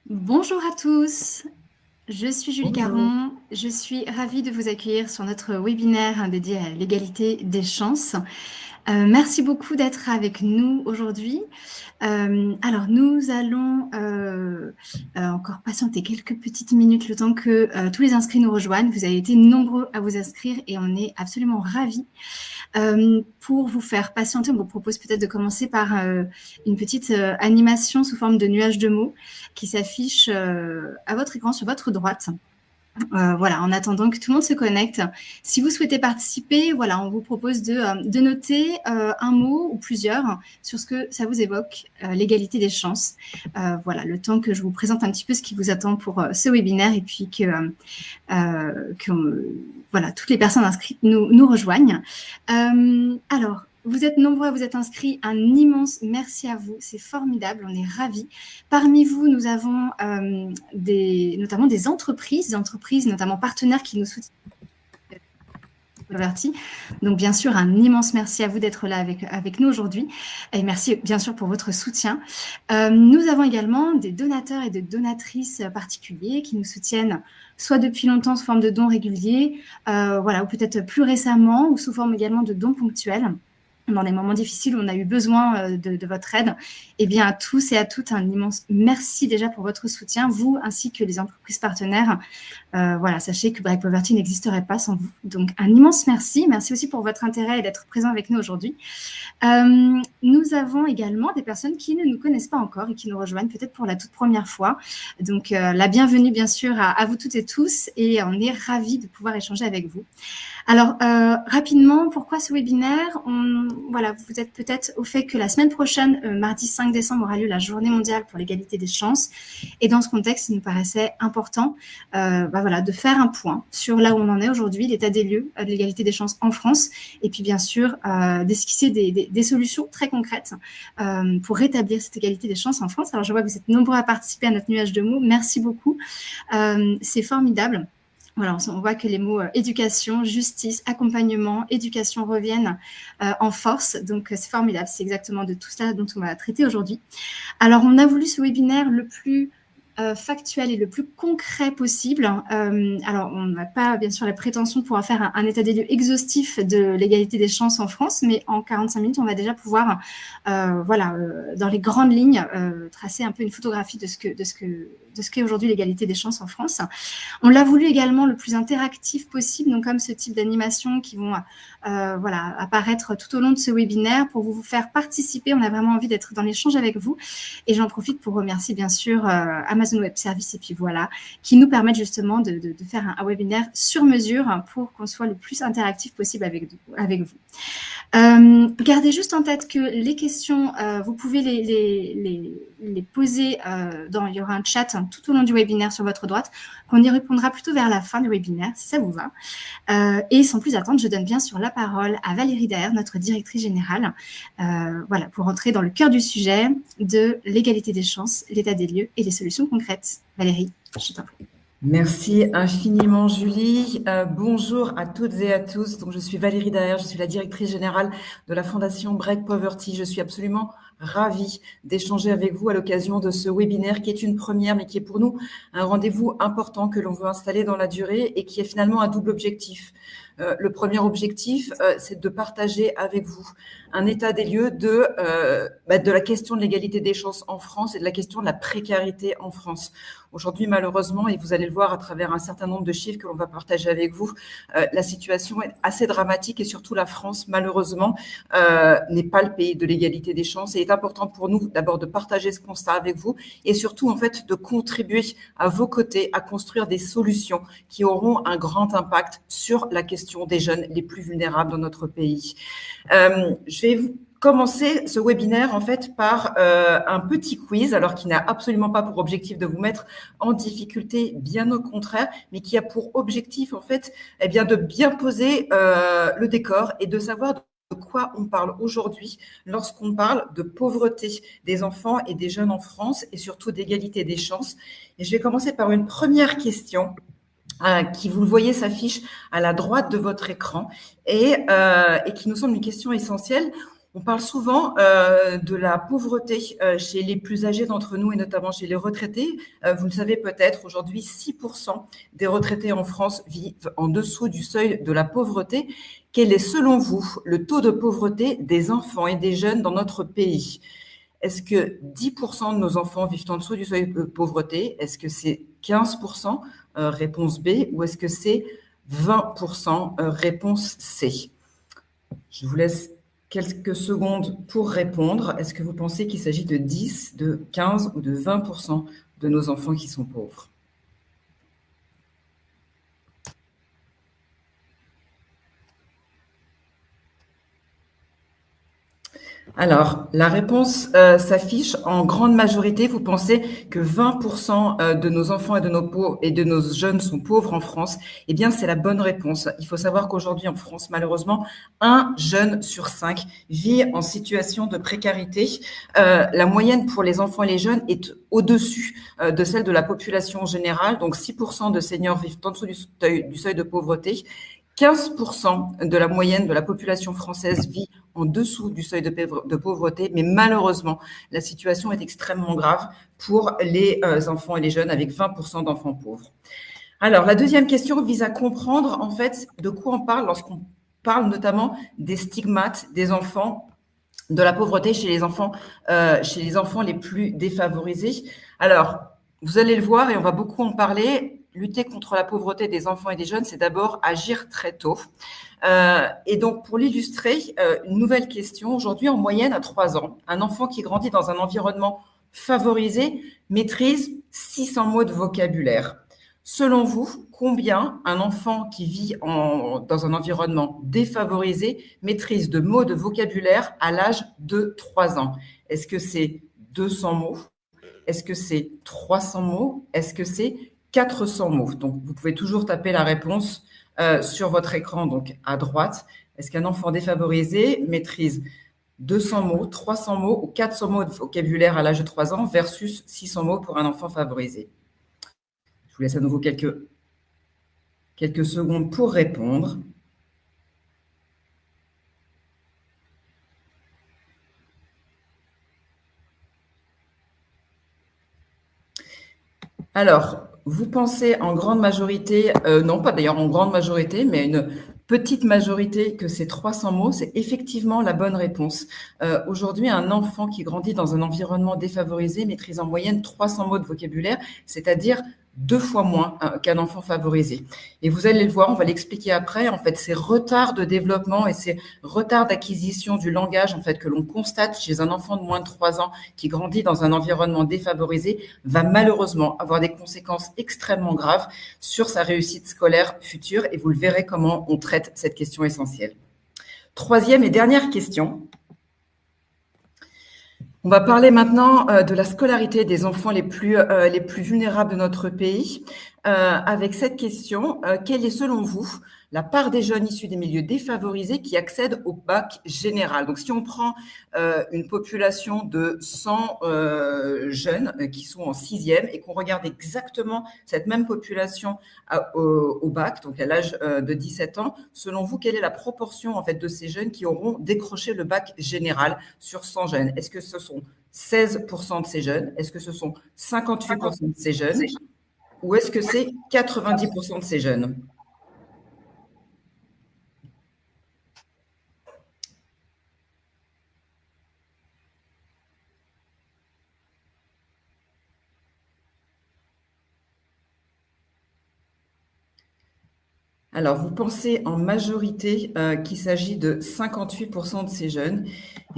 Bonjour à tous, je suis Julie Bonjour. Caron, je suis ravie de vous accueillir sur notre webinaire dédié à l'égalité des chances. Merci beaucoup d'être avec nous aujourd'hui. Alors nous allons encore patienter quelques petites minutes le temps que tous les inscrits nous rejoignent. Vous avez été nombreux à vous inscrire et on est absolument ravis. Pour vous faire patienter, on vous propose peut-être de commencer par une petite animation sous forme de nuage de mots qui s'affiche à votre écran sur votre droite. Voilà, en attendant que tout le monde se connecte. Si vous souhaitez participer, voilà, on vous propose de noter un mot ou plusieurs sur ce que ça vous évoque, l'égalité des chances. Voilà, le temps que je vous présente un petit peu ce qui vous attend pour ce webinaire et puis que voilà, toutes les personnes inscrites nous rejoignent. Alors, vous êtes nombreux à vous être inscrits. Un immense merci à vous. C'est formidable. On est ravis. Parmi vous, nous avons notamment des entreprises, notamment partenaires qui nous soutiennent. Donc, bien sûr, un immense merci à vous d'être là avec nous aujourd'hui. Et merci, bien sûr, pour votre soutien. Nous avons également des donateurs et des donatrices particuliers qui nous soutiennent soit depuis longtemps sous forme de dons réguliers, voilà, ou peut-être plus récemment, ou sous forme également de dons ponctuels. Dans des moments difficiles où on a eu besoin de votre aide. Eh bien, à tous et à toutes, un immense merci déjà pour votre soutien, vous ainsi que les entreprises partenaires. Voilà, sachez que Break Poverty n'existerait pas sans vous. Donc, un immense merci. Merci aussi pour votre intérêt et d'être présent avec nous aujourd'hui. Nous avons également des personnes qui ne nous connaissent pas encore et qui nous rejoignent peut-être pour la toute première fois. Donc, la bienvenue, bien sûr, à vous toutes et tous. Et on est ravis de pouvoir échanger avec vous. Alors, rapidement, pourquoi ce webinaire? Voilà, vous êtes peut-être au fait que la semaine prochaine, mardi 5 décembre, aura lieu la Journée mondiale pour l'égalité des chances. Et dans ce contexte, il nous paraissait important voilà, de faire un point sur là où on en est aujourd'hui, l'état des lieux de l'égalité des chances en France, et puis bien sûr d'esquisser des solutions très concrètes pour rétablir cette égalité des chances en France. Alors, je vois que vous êtes nombreux à participer à notre nuage de mots. Merci beaucoup. C'est formidable. Voilà, on voit que les mots éducation, justice, accompagnement, éducation reviennent en force. Donc, c'est formidable. C'est exactement de tout cela dont on va traiter aujourd'hui. Alors, on a voulu ce webinaire le plus factuel et le plus concret possible. Alors, on n'a pas, bien sûr, la prétention de pouvoir faire un état des lieux exhaustif de l'égalité des chances en France, mais en 45 minutes, on va déjà pouvoir, voilà, dans les grandes lignes, tracer un peu une photographie de ce qu'est aujourd'hui l'égalité des chances en France. On l'a voulu également le plus interactif possible, donc comme ce type d'animation qui vont voilà, apparaître tout au long de ce webinaire pour vous faire participer. On a vraiment envie d'être dans l'échange avec vous. Et j'en profite pour remercier bien sûr Amazon Web Services et puis voilà, qui nous permettent justement de faire un webinaire sur mesure pour qu'on soit le plus interactif possible avec vous. Gardez juste en tête que les questions, vous pouvez les poser, il y aura un chat tout au long du webinaire sur votre droite, qu'on y répondra plutôt vers la fin du webinaire, si ça vous va. Et sans plus attendre, je donne bien sûr la parole à Valérie Daher, notre directrice générale, voilà, pour entrer dans le cœur du sujet de l'égalité des chances, l'état des lieux et les solutions concrètes. Valérie, je t'en prie. Merci infiniment, Julie. Bonjour à toutes et à tous. Donc, je suis Valérie Daher, je suis la directrice générale de la Fondation Break Poverty. Je suis absolument ravie d'échanger avec vous à l'occasion de ce webinaire qui est une première, mais qui est pour nous un rendez-vous important que l'on veut installer dans la durée et qui est finalement un double objectif. Le premier objectif, c'est de partager avec vous un état des lieux de la question de l'égalité des chances en France et de la question de la précarité en France. Aujourd'hui, malheureusement, et vous allez le voir à travers un certain nombre de chiffres que l'on va partager avec vous, la situation est assez dramatique et surtout la France, malheureusement, n'est pas le pays de l'égalité des chances. Et il est important pour nous d'abord de partager ce constat avec vous et surtout, en fait, de contribuer à vos côtés à construire des solutions qui auront un grand impact sur la question des jeunes les plus vulnérables dans notre pays. Je vais vous commencer ce webinaire en fait par un petit quiz, alors qui n'a absolument pas pour objectif de vous mettre en difficulté, bien au contraire, mais qui a pour objectif en fait, eh bien, de bien poser le décor et de savoir de quoi on parle aujourd'hui lorsqu'on parle de pauvreté des enfants et des jeunes en France et surtout d'égalité des chances. Et je vais commencer par une première question. Qui, vous le voyez, s'affiche à la droite de votre écran et qui nous semble une question essentielle. On parle souvent de la pauvreté chez les plus âgés d'entre nous et notamment chez les retraités. Vous le savez peut-être, aujourd'hui, 6% des retraités en France vivent en dessous du seuil de la pauvreté. Quel est, selon vous, le taux de pauvreté des enfants et des jeunes dans notre pays? Est-ce que 10% de nos enfants vivent en dessous du seuil de pauvreté? Est-ce que c'est 15%, réponse B, ou est-ce que c'est 20%, réponse C? Je vous laisse quelques secondes pour répondre. Est-ce que vous pensez qu'il s'agit de 10, de 15 ou de 20% de nos enfants qui sont pauvres? Alors, la réponse s'affiche en grande majorité. Vous pensez que 20% de nos enfants et de nos jeunes sont pauvres en France. Eh bien, c'est la bonne réponse. Il faut savoir qu'aujourd'hui, en France, malheureusement, un jeune sur 5 vit en situation de précarité. La moyenne pour les enfants et les jeunes est au-dessus de celle de la population générale. Donc, 6% de seniors vivent en dessous du seuil de pauvreté. 15% de la moyenne de la population française vit en dessous du seuil de pauvreté, mais malheureusement, la situation est extrêmement grave pour les enfants et les jeunes, avec 20% d'enfants pauvres. Alors, la deuxième question vise à comprendre, en fait, de quoi on parle lorsqu'on parle notamment des stigmates des enfants, de la pauvreté chez les enfants les plus défavorisés. Alors, vous allez le voir et on va beaucoup en parler. Lutter contre la pauvreté des enfants et des jeunes, c'est d'abord agir très tôt. Et donc, pour l'illustrer, une nouvelle question. Aujourd'hui, en moyenne, à 3 ans, un enfant qui grandit dans un environnement favorisé maîtrise 600 mots de vocabulaire. Selon vous, combien un enfant qui vit dans un environnement défavorisé maîtrise de mots de vocabulaire à l'âge de 3 ans? Est-ce que c'est 200 mots? Est-ce que c'est 300 mots? Est-ce que c'est 400 mots? Donc, vous pouvez toujours taper la réponse sur votre écran, donc à droite. Est-ce qu'un enfant défavorisé maîtrise 200 mots, 300 mots ou 400 mots de vocabulaire à l'âge de 3 ans versus 600 mots pour un enfant favorisé? Je vous laisse à nouveau quelques secondes pour répondre. Alors, vous pensez en grande majorité, non pas d'ailleurs en grande majorité, mais une petite majorité que ces 300 mots, c'est effectivement la bonne réponse. Aujourd'hui, un enfant qui grandit dans un environnement défavorisé maîtrise en moyenne 300 mots de vocabulaire, c'est-à-dire 2 fois moins qu'un enfant favorisé. Et vous allez le voir, on va l'expliquer après, en fait, ces retards de développement et ces retards d'acquisition du langage, en fait, que l'on constate chez un enfant de moins de 3 ans qui grandit dans un environnement défavorisé, va malheureusement avoir des conséquences extrêmement graves sur sa réussite scolaire future. Et vous le verrez comment on traite cette question essentielle. Troisième et dernière question. On va parler maintenant de la scolarité des enfants les plus vulnérables de notre pays. Avec cette question, quelle est selon vous la part des jeunes issus des milieux défavorisés qui accèdent au bac général? Donc, si on prend une population de 100 jeunes qui sont en 6e et qu'on regarde exactement cette même population au bac, donc à l'âge de 17 ans, selon vous, quelle est la proportion en fait de ces jeunes qui auront décroché le bac général sur 100 jeunes? Est-ce que ce sont 16% de ces jeunes? Est-ce que ce sont 58% de ces jeunes? Ou est-ce que c'est 90% de ces jeunes? Alors, vous pensez en majorité qu'il s'agit de 58% de ces jeunes.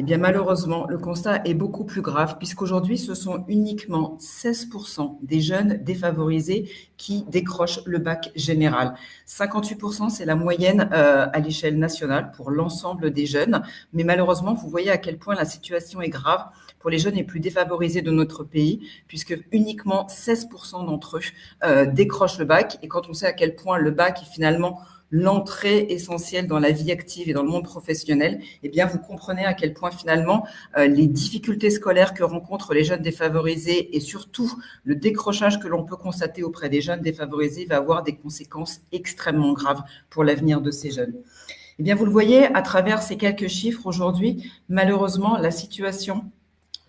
Eh bien, malheureusement, le constat est beaucoup plus grave puisqu'aujourd'hui, ce sont uniquement 16% des jeunes défavorisés qui décrochent le bac général. 58%, c'est la moyenne à l'échelle nationale pour l'ensemble des jeunes. Mais malheureusement, vous voyez à quel point la situation est grave pour les jeunes les plus défavorisés de notre pays, puisque uniquement 16% d'entre eux décrochent le bac. Et quand on sait à quel point le bac est finalement l'entrée essentielle dans la vie active et dans le monde professionnel, eh bien, vous comprenez à quel point finalement les difficultés scolaires que rencontrent les jeunes défavorisés et surtout le décrochage que l'on peut constater auprès des jeunes défavorisés va avoir des conséquences extrêmement graves pour l'avenir de ces jeunes. Eh bien, vous le voyez à travers ces quelques chiffres aujourd'hui, malheureusement, la situation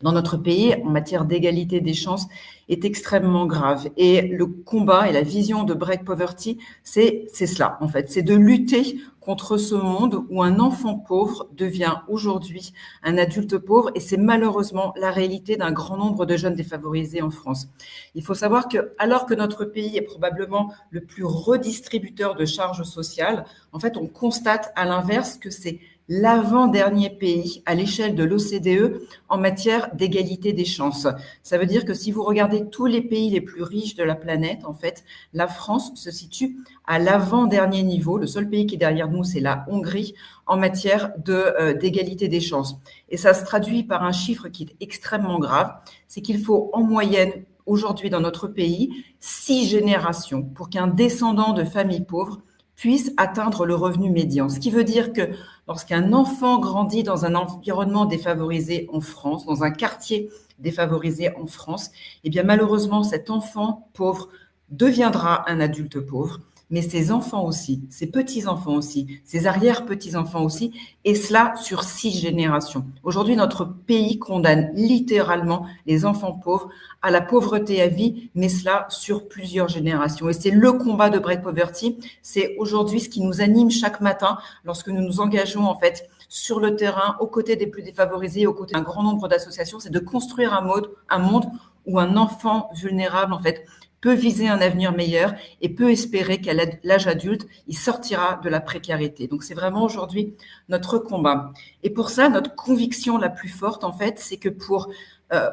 dans notre pays, en matière d'égalité des chances, est extrêmement grave. Et le combat et la vision de Break Poverty, c'est cela, en fait. C'est de lutter contre ce monde où un enfant pauvre devient aujourd'hui un adulte pauvre. Et c'est malheureusement la réalité d'un grand nombre de jeunes défavorisés en France. Il faut savoir que, alors que notre pays est probablement le plus redistributeur de charges sociales, en fait, on constate à l'inverse que c'est l'avant-dernier pays à l'échelle de l'OCDE en matière d'égalité des chances. Ça veut dire que si vous regardez tous les pays les plus riches de la planète, en fait, la France se situe à l'avant-dernier niveau. Le seul pays qui est derrière nous, c'est la Hongrie en matière d'égalité des chances. Et ça se traduit par un chiffre qui est extrêmement grave, c'est qu'il faut en moyenne aujourd'hui dans notre pays 6 générations pour qu'un descendant de famille pauvre puisse atteindre le revenu médian. Ce qui veut dire que lorsqu'un enfant grandit dans un environnement défavorisé en France, dans un quartier défavorisé en France, eh bien malheureusement, cet enfant pauvre deviendra un adulte pauvre, mais ses enfants aussi, ses petits-enfants aussi, ses arrière-petits-enfants aussi, et cela sur 6 générations. Aujourd'hui, notre pays condamne littéralement les enfants pauvres à la pauvreté à vie, mais cela sur plusieurs générations. Et c'est le combat de Break Poverty, c'est aujourd'hui ce qui nous anime chaque matin lorsque nous nous engageons en fait sur le terrain, aux côtés des plus défavorisés, aux côtés d'un grand nombre d'associations, c'est de construire un monde où un enfant vulnérable en fait peut viser un avenir meilleur et peut espérer qu'à l'âge adulte, il sortira de la précarité. Donc, c'est vraiment aujourd'hui notre combat. Et pour ça, notre conviction la plus forte, en fait, c'est que pour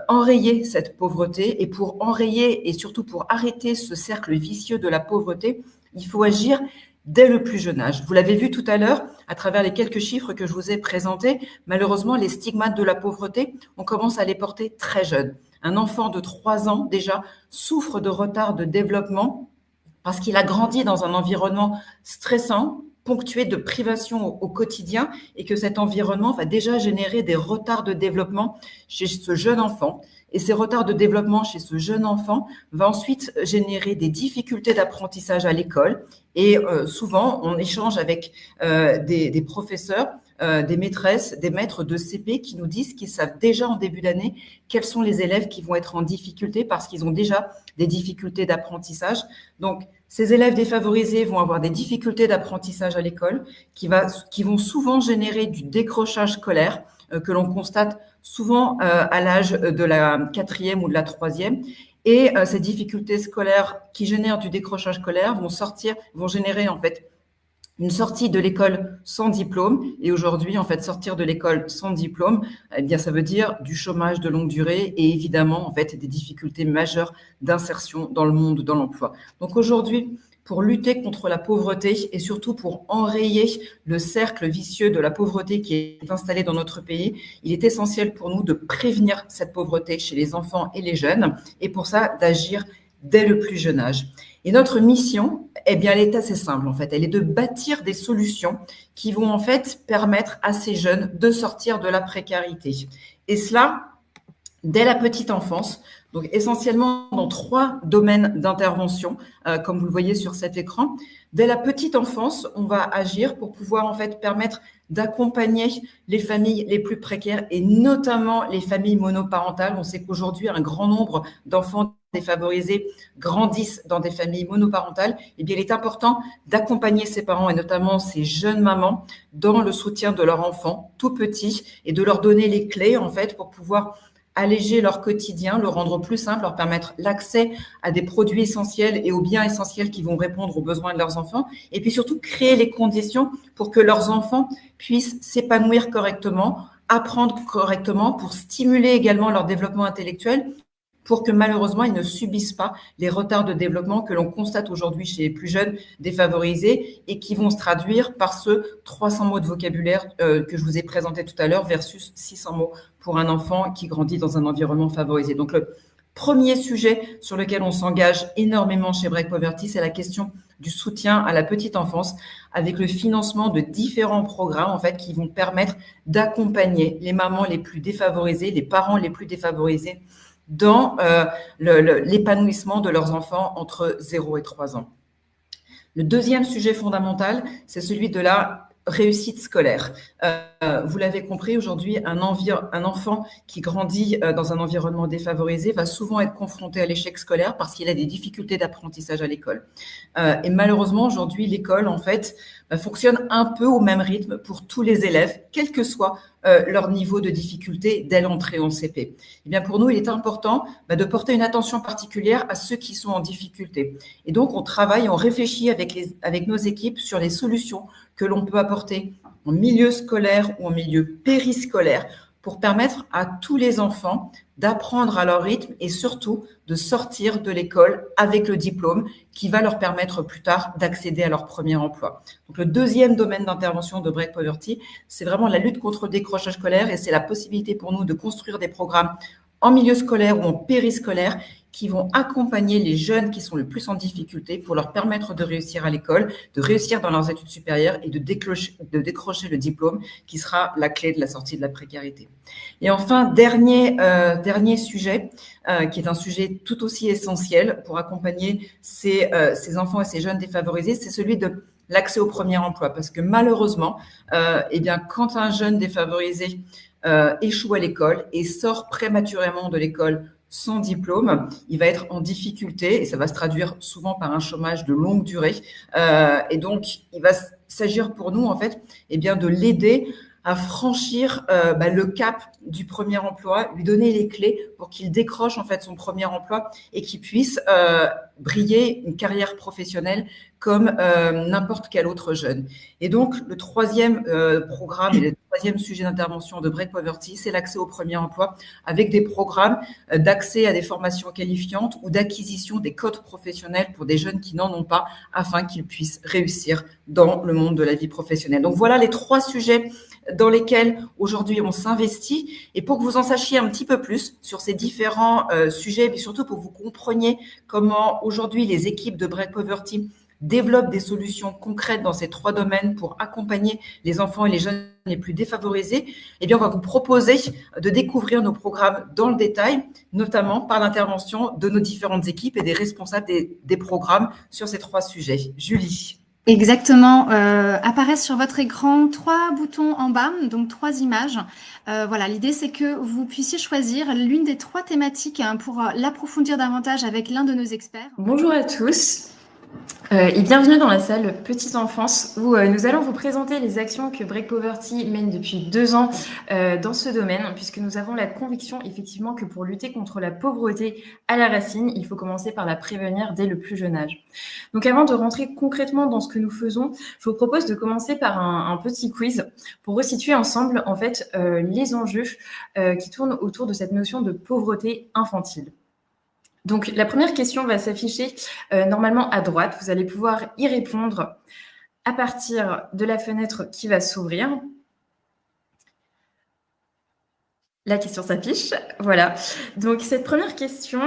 enrayer cette pauvreté et pour enrayer et surtout pour arrêter ce cercle vicieux de la pauvreté, il faut agir dès le plus jeune âge. Vous l'avez vu tout à l'heure, à travers les quelques chiffres que je vous ai présentés, malheureusement, les stigmates de la pauvreté, on commence à les porter très jeunes. Un enfant de 3 ans, déjà, souffre de retard de développement parce qu'il a grandi dans un environnement stressant, ponctué de privations au quotidien et que cet environnement va déjà générer des retards de développement chez ce jeune enfant. Et ces retards de développement chez ce jeune enfant va ensuite générer des difficultés d'apprentissage à l'école. Et souvent, on échange avec des professeurs, des maîtresses, des maîtres de CP qui nous disent qu'ils savent déjà en début d'année quels sont les élèves qui vont être en difficulté parce qu'ils ont déjà des difficultés d'apprentissage. Donc, ces élèves défavorisés vont avoir des difficultés d'apprentissage à l'école qui vont souvent générer du décrochage scolaire que l'on constate souvent à l'âge de la 4e ou de la 3e. Et ces difficultés scolaires qui génèrent du décrochage scolaire vont générer en fait une sortie de l'école sans diplôme. Et aujourd'hui, en fait, sortir de l'école sans diplôme, eh bien, ça veut dire du chômage de longue durée et évidemment, en fait, des difficultés majeures d'insertion dans le monde de l'emploi. Donc aujourd'hui, pour lutter contre la pauvreté et surtout pour enrayer le cercle vicieux de la pauvreté qui est installé dans notre pays, il est essentiel pour nous de prévenir cette pauvreté chez les enfants et les jeunes et pour ça, d'agir dès le plus jeune âge. Et notre mission, eh bien, elle est assez simple, en fait. Elle est de bâtir des solutions qui vont, en fait, permettre à ces jeunes de sortir de la précarité. Et cela, dès la petite enfance, donc essentiellement dans 3 domaines d'intervention, comme vous le voyez sur cet écran. Dès la petite enfance, on va agir pour pouvoir, en fait, permettre d'accompagner les familles les plus précaires et notamment les familles monoparentales. On sait qu'aujourd'hui, un grand nombre d'enfants défavorisés grandissent dans des familles monoparentales. Eh bien, il est important d'accompagner ces parents et notamment ces jeunes mamans dans le soutien de leurs enfants tout petits et de leur donner les clés, en fait, pour pouvoir alléger leur quotidien, le rendre plus simple, leur permettre l'accès à des produits essentiels et aux biens essentiels qui vont répondre aux besoins de leurs enfants, et puis surtout créer les conditions pour que leurs enfants puissent s'épanouir correctement, apprendre correctement, pour stimuler également leur développement intellectuel, pour que malheureusement, ils ne subissent pas les retards de développement que l'on constate aujourd'hui chez les plus jeunes défavorisés et qui vont se traduire par ce 300 mots de vocabulaire que je vous ai présenté tout à l'heure versus 600 mots pour un enfant qui grandit dans un environnement favorisé. Donc, le premier sujet sur lequel on s'engage énormément chez Break Poverty, c'est la question du soutien à la petite enfance avec le financement de différents programmes en fait qui vont permettre d'accompagner les mamans les plus défavorisées, les parents les plus défavorisés dans l'épanouissement de leurs enfants entre 0 et 3 ans. Le deuxième sujet fondamental, c'est celui de la réussite scolaire. Vous l'avez compris, aujourd'hui, un enfant qui grandit dans un environnement défavorisé va souvent être confronté à l'échec scolaire parce qu'il a des difficultés d'apprentissage à l'école. Et malheureusement, aujourd'hui, l'école, en fait, fonctionne un peu au même rythme pour tous les élèves, quel que soit leur niveau de difficulté dès l'entrée en CP. Eh bien, pour nous, il est important de porter une attention particulière à ceux qui sont en difficulté. Et donc, on travaille, on réfléchit avec nos équipes sur les solutions que l'on peut apporter en milieu scolaire ou en milieu périscolaire pour permettre à tous les enfants d'apprendre à leur rythme et surtout de sortir de l'école avec le diplôme qui va leur permettre plus tard d'accéder à leur premier emploi. Donc, le deuxième domaine d'intervention de Break Poverty, c'est vraiment la lutte contre le décrochage scolaire et c'est la possibilité pour nous de construire des programmes en milieu scolaire ou en périscolaire qui vont accompagner les jeunes qui sont le plus en difficulté pour leur permettre de réussir à l'école, de réussir dans leurs études supérieures et de décrocher le diplôme qui sera la clé de la sortie de la précarité. Et enfin, dernier sujet, qui est un sujet tout aussi essentiel pour accompagner ces enfants et ces jeunes défavorisés, c'est celui de l'accès au premier emploi. Parce que malheureusement, quand un jeune défavorisé échoue à l'école et sort prématurément de l'école sans diplôme, il va être en difficulté et ça va se traduire souvent par un chômage de longue durée. Et donc, il va s'agir pour nous, en fait, de l'aider à franchir le cap du premier emploi, lui donner les clés pour qu'il décroche en fait son premier emploi et qu'il puisse briller une carrière professionnelle comme n'importe quel autre jeune. Et donc, le troisième programme et le troisième sujet d'intervention de Break Poverty, c'est l'accès au premier emploi avec des programmes d'accès à des formations qualifiantes ou d'acquisition des codes professionnels pour des jeunes qui n'en ont pas afin qu'ils puissent réussir dans le monde de la vie professionnelle. Donc, voilà les trois sujets dans lesquels aujourd'hui on s'investit. Et pour que vous en sachiez un petit peu plus sur ces différents sujets, mais surtout pour que vous compreniez comment aujourd'hui les équipes de Break Poverty développent des solutions concrètes dans ces trois domaines pour accompagner les enfants et les jeunes les plus défavorisés, on va vous proposer de découvrir nos programmes dans le détail, notamment par l'intervention de nos différentes équipes et des responsables des programmes sur ces trois sujets. Julie. Exactement. Apparaissent sur votre écran 3 boutons en bas, donc 3 images. Voilà, l'idée c'est que vous puissiez choisir l'une des 3 thématiques pour l'approfondir davantage avec l'un de nos experts. Bonjour à tous. Et bienvenue dans la salle Petite Enfance où nous allons vous présenter les actions que Break Poverty mène depuis 2 ans dans ce domaine, puisque nous avons la conviction effectivement que pour lutter contre la pauvreté à la racine, il faut commencer par la prévenir dès le plus jeune âge. Donc avant de rentrer concrètement dans ce que nous faisons, je vous propose de commencer par un petit quiz pour resituer ensemble en fait les enjeux qui tournent autour de cette notion de pauvreté infantile. Donc, la première question va s'afficher normalement à droite. Vous allez pouvoir y répondre à partir de la fenêtre qui va s'ouvrir. La question s'affiche. Voilà. Donc, cette première question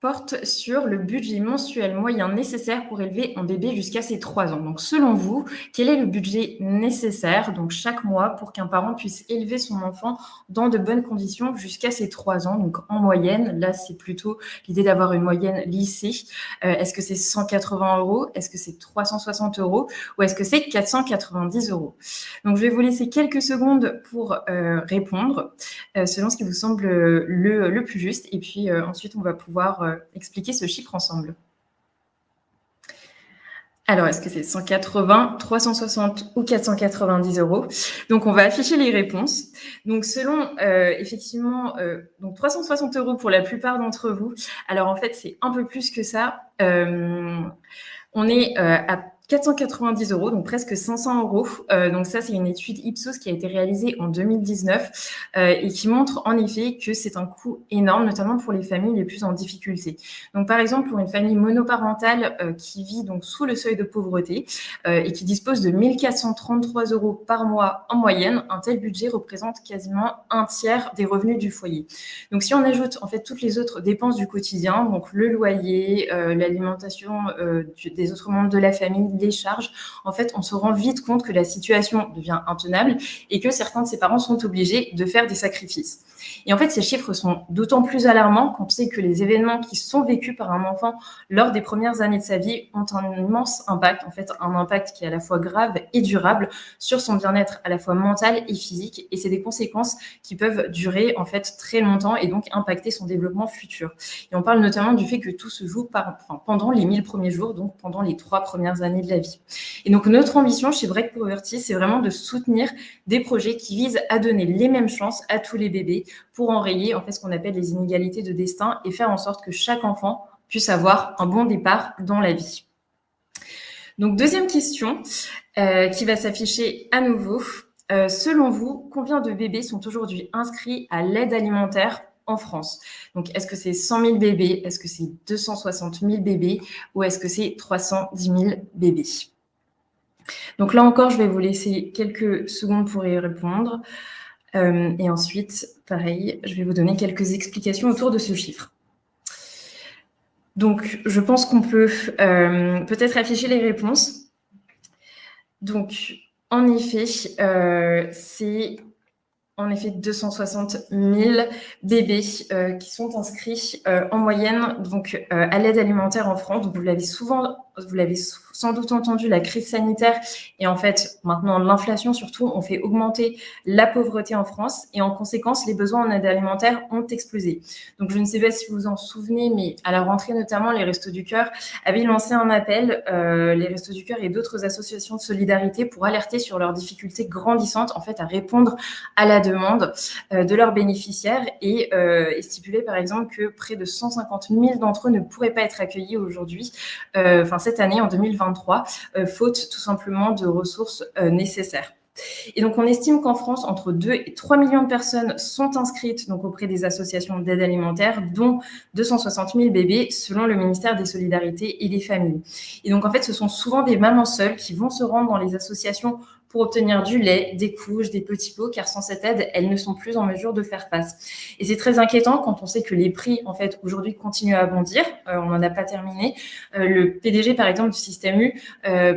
porte sur le budget mensuel moyen nécessaire pour élever un bébé jusqu'à ses 3 ans. Donc, selon vous, quel est le budget nécessaire, donc chaque mois, pour qu'un parent puisse élever son enfant dans de bonnes conditions jusqu'à ses 3 ans, donc en moyenne? Là, c'est plutôt l'idée d'avoir une moyenne lycée. Est-ce que c'est 180 €? Est-ce que c'est 360 € ou est-ce que c'est 490 €? Donc, je vais vous laisser quelques secondes pour répondre selon ce qui vous semble le plus juste. Et puis, ensuite, on va pouvoir expliquer ce chiffre ensemble. Alors, est-ce que c'est 180, 360 ou 490 €? Donc, on va afficher les réponses. Donc, selon, effectivement, donc 360 € pour la plupart d'entre vous. Alors, en fait, c'est un peu plus que ça. On est à 490 €, donc presque 500 €. Donc ça, c'est une étude Ipsos qui a été réalisée en 2019 et qui montre en effet que c'est un coût énorme, notamment pour les familles les plus en difficulté. Donc par exemple, pour une famille monoparentale qui vit donc sous le seuil de pauvreté et qui dispose de 1 433 € par mois en moyenne, un tel budget représente quasiment un tiers des revenus du foyer. Donc si on ajoute en fait toutes les autres dépenses du quotidien, donc le loyer, l'alimentation des autres membres de la famille, les charges, en fait, on se rend vite compte que la situation devient intenable et que certains de ces parents sont obligés de faire des sacrifices. Et en fait, ces chiffres sont d'autant plus alarmants quand on sait que les événements qui sont vécus par un enfant lors des premières années de sa vie ont un immense impact, en fait, un impact qui est à la fois grave et durable sur son bien-être à la fois mental et physique. Et c'est des conséquences qui peuvent durer, en fait, très longtemps et donc impacter son développement futur. Et on parle notamment du fait que tout se joue pendant les 1000 premiers jours, donc pendant les 3 premières années de la vie. Et donc, notre ambition chez Break Poverty, c'est vraiment de soutenir des projets qui visent à donner les mêmes chances à tous les bébés pour enrayer, en fait, ce qu'on appelle les inégalités de destin et faire en sorte que chaque enfant puisse avoir un bon départ dans la vie. Donc, deuxième question qui va s'afficher à nouveau. Selon vous, combien de bébés sont aujourd'hui inscrits à l'aide alimentaire en France? Donc, est-ce que c'est 100 000 bébés? Est-ce que c'est 260 000 bébés? Ou est-ce que c'est 310 000 bébés? Donc là encore, je vais vous laisser quelques secondes pour y répondre. Et ensuite, pareil, je vais vous donner quelques explications autour de ce chiffre. Donc, je pense qu'on peut peut-être afficher les réponses. Donc, en effet, c'est en effet 260 000 bébés qui sont inscrits en moyenne donc, à l'aide alimentaire en France. Donc, vous l'avez sans doute entendu, la crise sanitaire et en fait maintenant l'inflation surtout ont fait augmenter la pauvreté en France et en conséquence les besoins en aide alimentaire ont explosé. Donc je ne sais pas si vous vous en souvenez, mais à la rentrée notamment les Restos du Cœur avaient lancé un appel, les Restos du Cœur et d'autres associations de solidarité pour alerter sur leurs difficultés grandissantes en fait à répondre à la demande de leurs bénéficiaires et stipuler par exemple que près de 150 000 d'entre eux ne pourraient pas être accueillis aujourd'hui, cette année en 2023, faute tout simplement de ressources nécessaires. Et donc, on estime qu'en France, entre 2 et 3 millions de personnes sont inscrites donc, auprès des associations d'aide alimentaire, dont 260 000 bébés, selon le ministère des Solidarités et des Familles. Et donc, en fait, ce sont souvent des mamans seules qui vont se rendre dans les associations pour obtenir du lait, des couches, des petits pots, car sans cette aide, elles ne sont plus en mesure de faire face. Et c'est très inquiétant quand on sait que les prix, en fait, aujourd'hui continuent à bondir. On n'en a pas terminé. Le PDG, par exemple, du Système U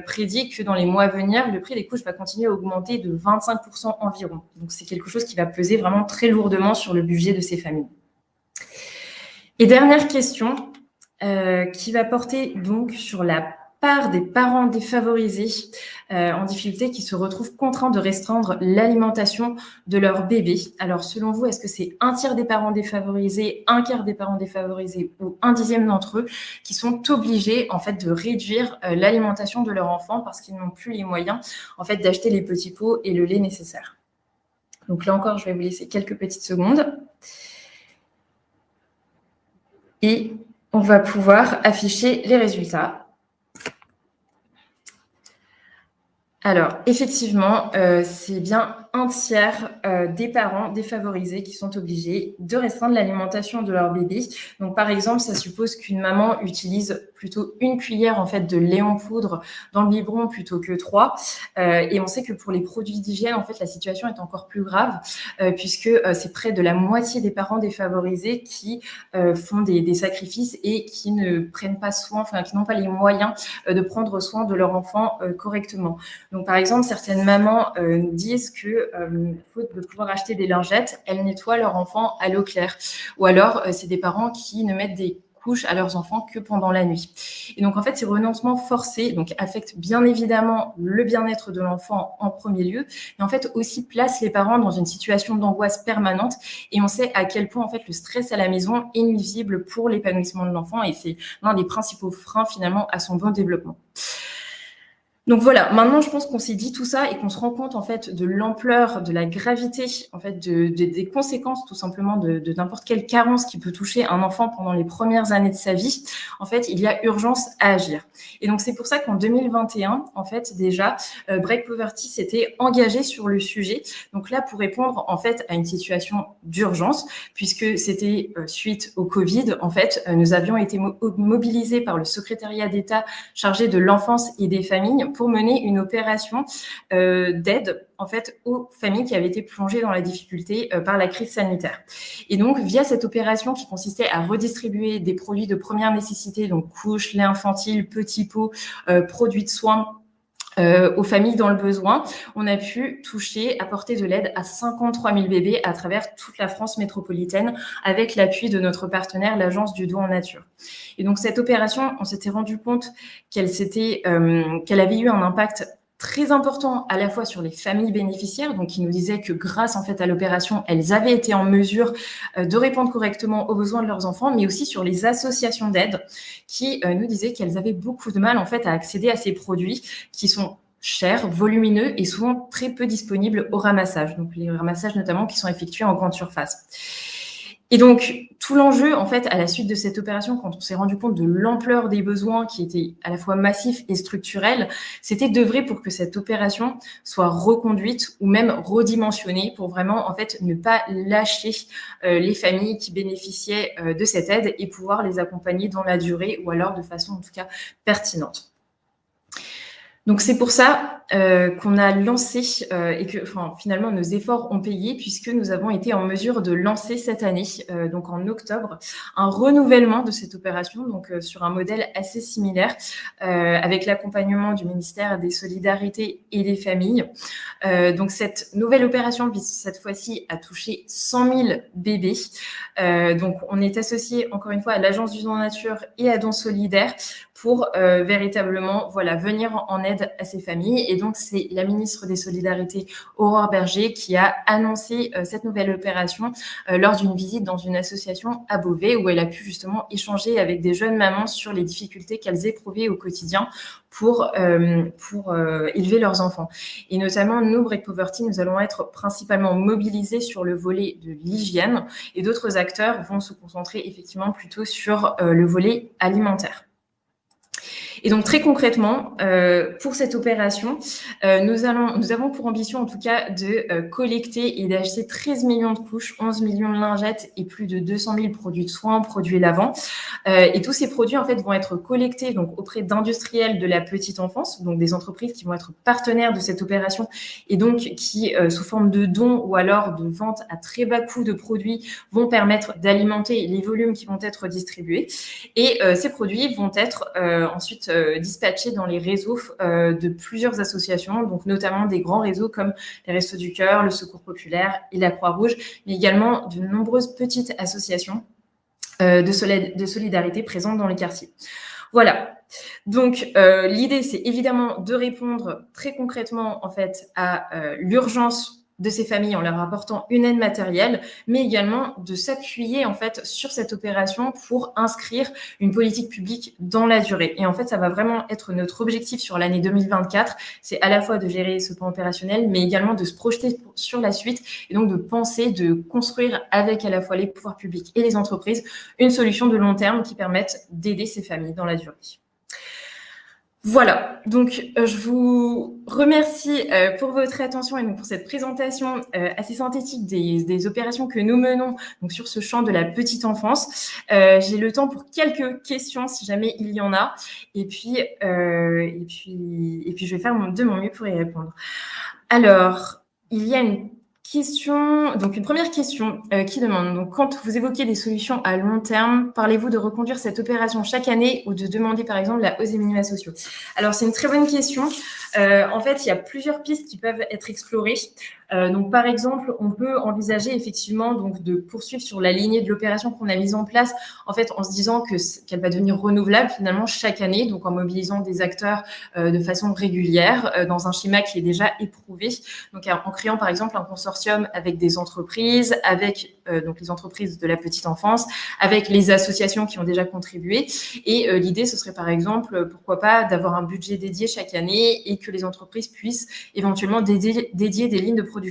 prédit que dans les mois à venir, le prix des couches va continuer à augmenter de 25% environ. Donc, c'est quelque chose qui va peser vraiment très lourdement sur le budget de ces familles. Et dernière question, qui va porter donc sur la part des parents défavorisés en difficulté qui se retrouvent contraints de restreindre l'alimentation de leur bébé. Alors, selon vous, est-ce que c'est un tiers des parents défavorisés, un quart des parents défavorisés ou un dixième d'entre eux qui sont obligés, en fait, de réduire l'alimentation de leur enfant parce qu'ils n'ont plus les moyens, en fait, d'acheter les petits pots et le lait nécessaire? Donc là encore, je vais vous laisser quelques petites secondes. Et on va pouvoir afficher les résultats. Alors, effectivement, c'est bien un tiers des parents défavorisés qui sont obligés de restreindre l'alimentation de leur bébé. Donc, par exemple, ça suppose qu'une maman utilise plutôt une cuillère en fait de lait en poudre dans le biberon plutôt que 3. Et on sait que pour les produits d'hygiène, en fait, la situation est encore plus grave puisque c'est près de la moitié des parents défavorisés qui font des sacrifices et qui ne prennent pas soin, enfin, qui n'ont pas les moyens de prendre soin de leur enfant correctement. Donc, par exemple, certaines mamans nous disent que, faute de pouvoir acheter des lingettes, elles nettoient leur enfant à l'eau claire. Ou alors, c'est des parents qui ne mettent des couches à leurs enfants que pendant la nuit. Et donc, en fait, ces renoncements forcés donc, affectent bien évidemment le bien-être de l'enfant en premier lieu, mais en fait aussi placent les parents dans une situation d'angoisse permanente. Et on sait à quel point, en fait, le stress à la maison est nuisible pour l'épanouissement de l'enfant et c'est l'un des principaux freins, finalement, à son bon développement. Donc voilà, maintenant je pense qu'on s'est dit tout ça et qu'on se rend compte en fait de l'ampleur, de la gravité, en fait des conséquences tout simplement de n'importe quelle carence qui peut toucher un enfant pendant les premières années de sa vie. En fait, il y a urgence à agir. Et donc c'est pour ça qu'en 2021, en fait déjà, Break Poverty s'était engagé sur le sujet. Donc là pour répondre en fait à une situation d'urgence, puisque c'était suite au Covid, en fait, nous avions été mobilisés par le secrétariat d'État chargé de l'enfance et des familles pour mener une opération d'aide en fait aux familles qui avaient été plongées dans la difficulté par la crise sanitaire. Et donc, via cette opération qui consistait à redistribuer des produits de première nécessité, donc couches, lait infantile, petits pots, produits de soins, aux familles dans le besoin, on a pu apporter de l'aide à 53 000 bébés à travers toute la France métropolitaine avec l'appui de notre partenaire, l'Agence du don en nature. Et donc, cette opération, on s'était rendu compte qu'elle avait eu un impact très important à la fois sur les familles bénéficiaires, donc qui nous disaient que grâce en fait à l'opération, elles avaient été en mesure de répondre correctement aux besoins de leurs enfants, mais aussi sur les associations d'aide qui nous disaient qu'elles avaient beaucoup de mal en fait à accéder à ces produits qui sont chers, volumineux et souvent très peu disponibles au ramassage. Donc les ramassages notamment qui sont effectués en grande surface. Et donc, tout l'enjeu, en fait, à la suite de cette opération, quand on s'est rendu compte de l'ampleur des besoins qui étaient à la fois massifs et structurels, c'était d'œuvrer pour que cette opération soit reconduite ou même redimensionnée pour vraiment, en fait, ne pas lâcher les familles qui bénéficiaient de cette aide et pouvoir les accompagner dans la durée ou alors de façon, en tout cas, pertinente. Donc, c'est pour ça qu'on a lancé et que finalement, nos efforts ont payé puisque nous avons été en mesure de lancer cette année, donc en octobre, un renouvellement de cette opération, donc sur un modèle assez similaire avec l'accompagnement du ministère des Solidarités et des Familles. Donc, cette nouvelle opération vise cette fois-ci à toucher 100 000 bébés. Donc, on est associé, encore une fois, à l'Agence du don en nature et à Don Solidaire pour véritablement venir en aide à ces familles. Et donc, c'est la ministre des Solidarités, Aurore Bergé, qui a annoncé cette nouvelle opération lors d'une visite dans une association à Beauvais, où elle a pu justement échanger avec des jeunes mamans sur les difficultés qu'elles éprouvaient au quotidien pour élever leurs enfants. Et notamment, nous, Break Poverty, nous allons être principalement mobilisés sur le volet de l'hygiène et d'autres acteurs vont se concentrer effectivement plutôt sur le volet alimentaire. Et donc, très concrètement, pour cette opération, nous avons pour ambition, en tout cas, de collecter et d'acheter 13 millions de couches, 11 millions de lingettes et plus de 200 000 produits de soins, produits lavants. Et tous ces produits, en fait, vont être collectés donc, auprès d'industriels de la petite enfance, donc des entreprises qui vont être partenaires de cette opération et donc qui, sous forme de dons ou alors de vente à très bas coût de produits, vont permettre d'alimenter les volumes qui vont être distribués. Et ces produits vont être ensuite dispatchés dans les réseaux de plusieurs associations, donc notamment des grands réseaux comme les Restos du Cœur, le Secours Populaire et la Croix-Rouge, mais également de nombreuses petites associations de solidarité présentes dans les quartiers. Voilà. Donc, l'idée, c'est évidemment de répondre très concrètement en fait à l'urgence de ces familles en leur apportant une aide matérielle, mais également de s'appuyer en fait sur cette opération pour inscrire une politique publique dans la durée. Et en fait, ça va vraiment être notre objectif sur l'année 2024. C'est à la fois de gérer ce plan opérationnel, mais également de se projeter sur la suite et donc de penser, de construire avec à la fois les pouvoirs publics et les entreprises une solution de long terme qui permette d'aider ces familles dans la durée. Voilà, donc je vous remercie pour votre attention et donc pour cette présentation assez synthétique des opérations que nous menons donc sur ce champ de la petite enfance. J'ai le temps pour quelques questions si jamais il y en a, et puis je vais faire de mon mieux pour y répondre. Alors, il y a une question, donc une première question qui demande, donc quand vous évoquez des solutions à long terme, parlez-vous de reconduire cette opération chaque année ou de demander par exemple la hausse des minima sociaux? Alors c'est une très bonne question. En fait, il y a plusieurs pistes qui peuvent être explorées. Donc par exemple, on peut envisager effectivement donc de poursuivre sur la lignée de l'opération qu'on a mise en place, en fait en se disant qu'elle va devenir renouvelable finalement chaque année, donc en mobilisant des acteurs de façon régulière dans un schéma qui est déjà éprouvé, donc en créant par exemple un consortium avec des entreprises, avec donc les entreprises de la petite enfance, avec les associations qui ont déjà contribué. Et l'idée, ce serait par exemple, pourquoi pas, d'avoir un budget dédié chaque année et que les entreprises puissent éventuellement dédier des lignes de production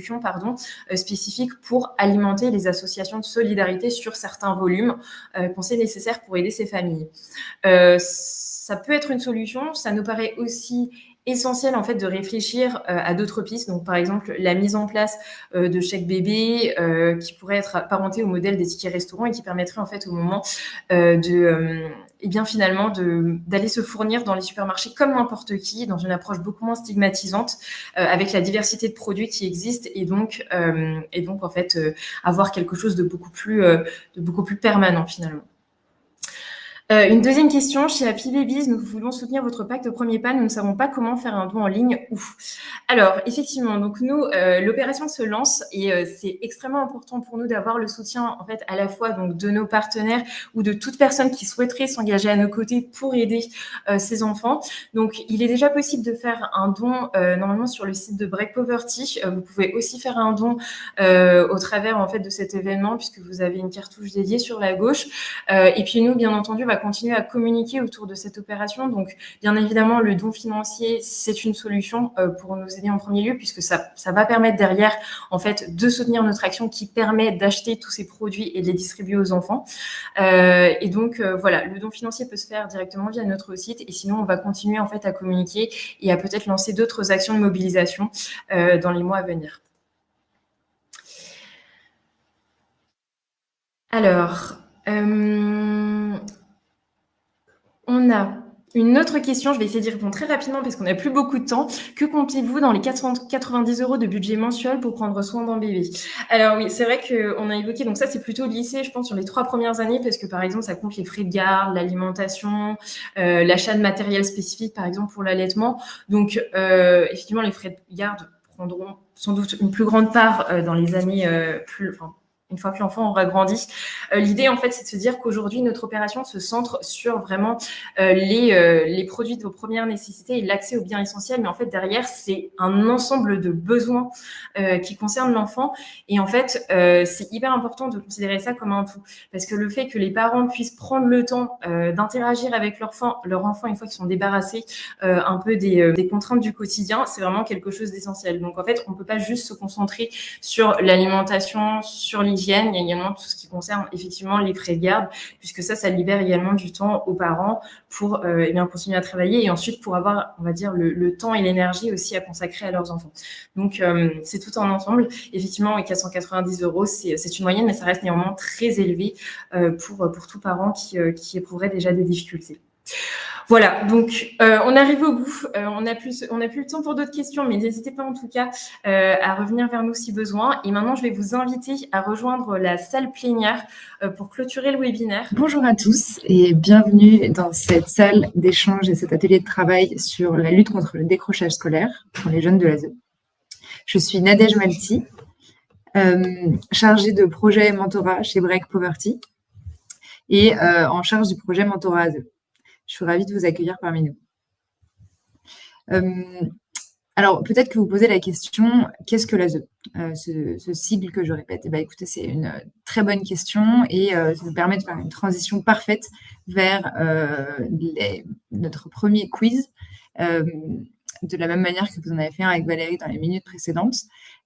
spécifiques pour alimenter les associations de solidarité sur certains volumes qu'on sait nécessaires pour aider ces familles. Ça peut être une solution. Ça nous paraît aussi essentiel en fait de réfléchir à d'autres pistes. Donc par exemple la mise en place de chèques bébé qui pourrait être apparenté au modèle des tickets restaurants et qui permettrait en fait au moment et bien finalement d'aller se fournir dans les supermarchés comme n'importe qui, dans une approche beaucoup moins stigmatisante, avec la diversité de produits qui existent et donc en fait avoir quelque chose de beaucoup plus permanent finalement. Une deuxième question, chez Happy Babies, nous voulons soutenir votre pacte Premier Pas, nous ne savons pas comment faire un don en ligne où. Alors, effectivement, donc nous, l'opération se lance et c'est extrêmement important pour nous d'avoir le soutien, en fait, à la fois donc, de nos partenaires ou de toute personne qui souhaiterait s'engager à nos côtés pour aider ces enfants. Donc, il est déjà possible de faire un don normalement sur le site de Break Poverty. Vous pouvez aussi faire un don au travers, en fait, de cet événement puisque vous avez une cartouche dédiée sur la gauche. Et puis nous, bien entendu, on va continuer à communiquer autour de cette opération. Donc, bien évidemment, le don financier, c'est une solution pour nous aider en premier lieu, puisque ça va permettre derrière, en fait, de soutenir notre action qui permet d'acheter tous ces produits et de les distribuer aux enfants. Et donc, voilà, le don financier peut se faire directement via notre site. Et sinon, on va continuer, en fait, à communiquer et à peut-être lancer d'autres actions de mobilisation dans les mois à venir. Alors, on a une autre question, je vais essayer d'y répondre très rapidement parce qu'on n'a plus beaucoup de temps. Que comptez-vous dans les 490 € de budget mensuel pour prendre soin d'un bébé? Alors oui, c'est vrai qu'on a évoqué, donc ça c'est plutôt lycée, je pense, sur les 3 premières années, parce que par exemple, ça compte les frais de garde, l'alimentation, l'achat de matériel spécifique, par exemple, pour l'allaitement. Donc, effectivement, les frais de garde prendront sans doute une plus grande part dans les années une fois que l'enfant aura grandi. L'idée, en fait, c'est de se dire qu'aujourd'hui, notre opération se centre sur vraiment les produits de première nécessité et l'accès aux biens essentiels. Mais en fait, derrière, c'est un ensemble de besoins qui concernent l'enfant. Et en fait, c'est hyper important de considérer ça comme un tout. Parce que le fait que les parents puissent prendre le temps d'interagir avec leur enfant une fois qu'ils sont débarrassés un peu des contraintes du quotidien, c'est vraiment quelque chose d'essentiel. Donc, en fait, on ne peut pas juste se concentrer sur l'alimentation, sur l'hygiène. Il y a également tout ce qui concerne effectivement les frais de garde, puisque ça libère également du temps aux parents pour bien continuer à travailler et ensuite pour avoir, on va dire, le temps et l'énergie aussi à consacrer à leurs enfants. Donc, c'est tout un ensemble. Effectivement, 490 €, c'est une moyenne, mais ça reste néanmoins très élevé pour tout parent qui éprouverait déjà des difficultés. Voilà, donc on arrive au bout. On n'a plus le temps pour d'autres questions, mais n'hésitez pas en tout cas à revenir vers nous si besoin. Et maintenant, je vais vous inviter à rejoindre la salle plénière pour clôturer le webinaire. Bonjour à tous et bienvenue dans cette salle d'échange et cet atelier de travail sur la lutte contre le décrochage scolaire pour les jeunes de l'ASE. Je suis Nadège Malti, chargée de projet mentorat chez Break Poverty et en charge du projet mentorat ASE. Je suis ravie de vous accueillir parmi nous. Alors, peut-être que vous posez la question, qu'est-ce que l'ASE? Ce sigle que je répète. Eh bien, écoutez, c'est une très bonne question et ça nous permet de faire une transition parfaite vers notre premier quiz. De la même manière que vous en avez fait un avec Valérie dans les minutes précédentes,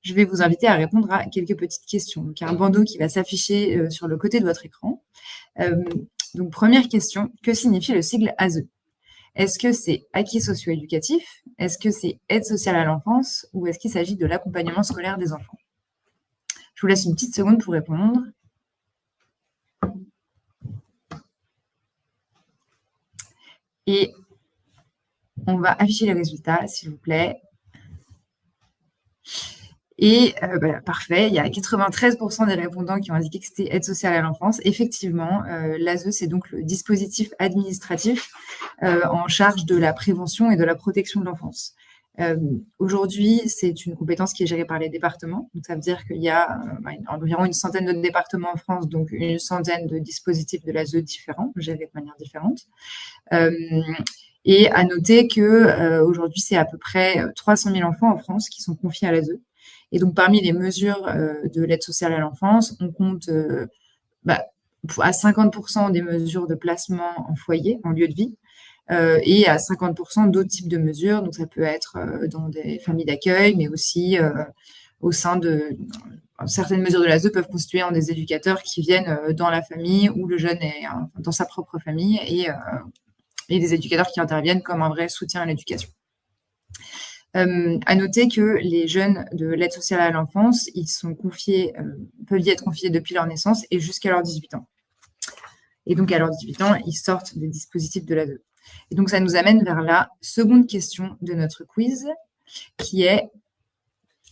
je vais vous inviter à répondre à quelques petites questions. Donc, il y a un bandeau qui va s'afficher sur le côté de votre écran. Donc, première question, que signifie le sigle ASE? Est-ce que c'est acquis socio-éducatif? Est-ce que c'est aide sociale à l'enfance? Ou est-ce qu'il s'agit de l'accompagnement scolaire des enfants? Je vous laisse une petite seconde pour répondre. Et on va afficher les résultats, s'il vous plaît. Et parfait, il y a 93% des répondants qui ont indiqué que c'était aide sociale à l'enfance. Effectivement, l'ASE, c'est donc le dispositif administratif en charge de la prévention et de la protection de l'enfance. Aujourd'hui, c'est une compétence qui est gérée par les départements. Donc, ça veut dire qu'il y a environ une centaine de départements en France, donc une centaine de dispositifs de l'ASE différents, gérés de manière différente. Et à noter qu'aujourd'hui, c'est à peu près 300 000 enfants en France qui sont confiés à l'ASE. Et donc, parmi les mesures de l'aide sociale à l'enfance, on compte à 50% des mesures de placement en foyer, en lieu de vie, et à 50% d'autres types de mesures. Donc, ça peut être dans des familles d'accueil, mais aussi au sein de... Certaines mesures de l'ASE peuvent constituer en des éducateurs qui viennent dans la famille où le jeune est dans sa propre famille et des éducateurs qui interviennent comme un vrai soutien à l'éducation. À noter que les jeunes de l'aide sociale à l'enfance, ils sont confiés, peuvent y être confiés depuis leur naissance et jusqu'à leurs 18 ans. Et donc, à leurs 18 ans, ils sortent des dispositifs de l'ASE. Et donc, ça nous amène vers la seconde question de notre quiz, qui est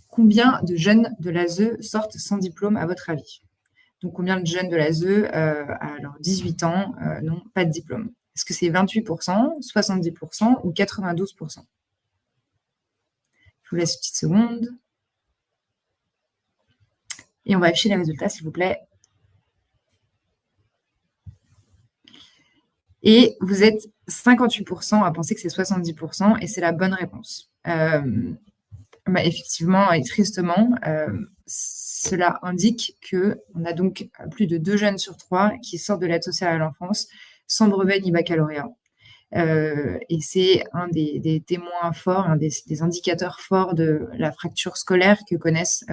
combien de jeunes de l'ASE sortent sans diplôme à votre avis? Donc, combien de jeunes de l'ASE à leurs 18 ans n'ont pas de diplôme? Est-ce que c'est 28%, 70% ou 92%? Je vous laisse une petite seconde. Et on va afficher les résultats, s'il vous plaît. Et vous êtes 58% à penser que c'est 70%, et c'est la bonne réponse. Effectivement et tristement, cela indique qu'on a donc plus de 2 jeunes sur 3 qui sortent de l'aide sociale à l'enfance sans brevet ni baccalauréat. Et c'est un des témoins forts, un des indicateurs forts de la fracture scolaire que connaissent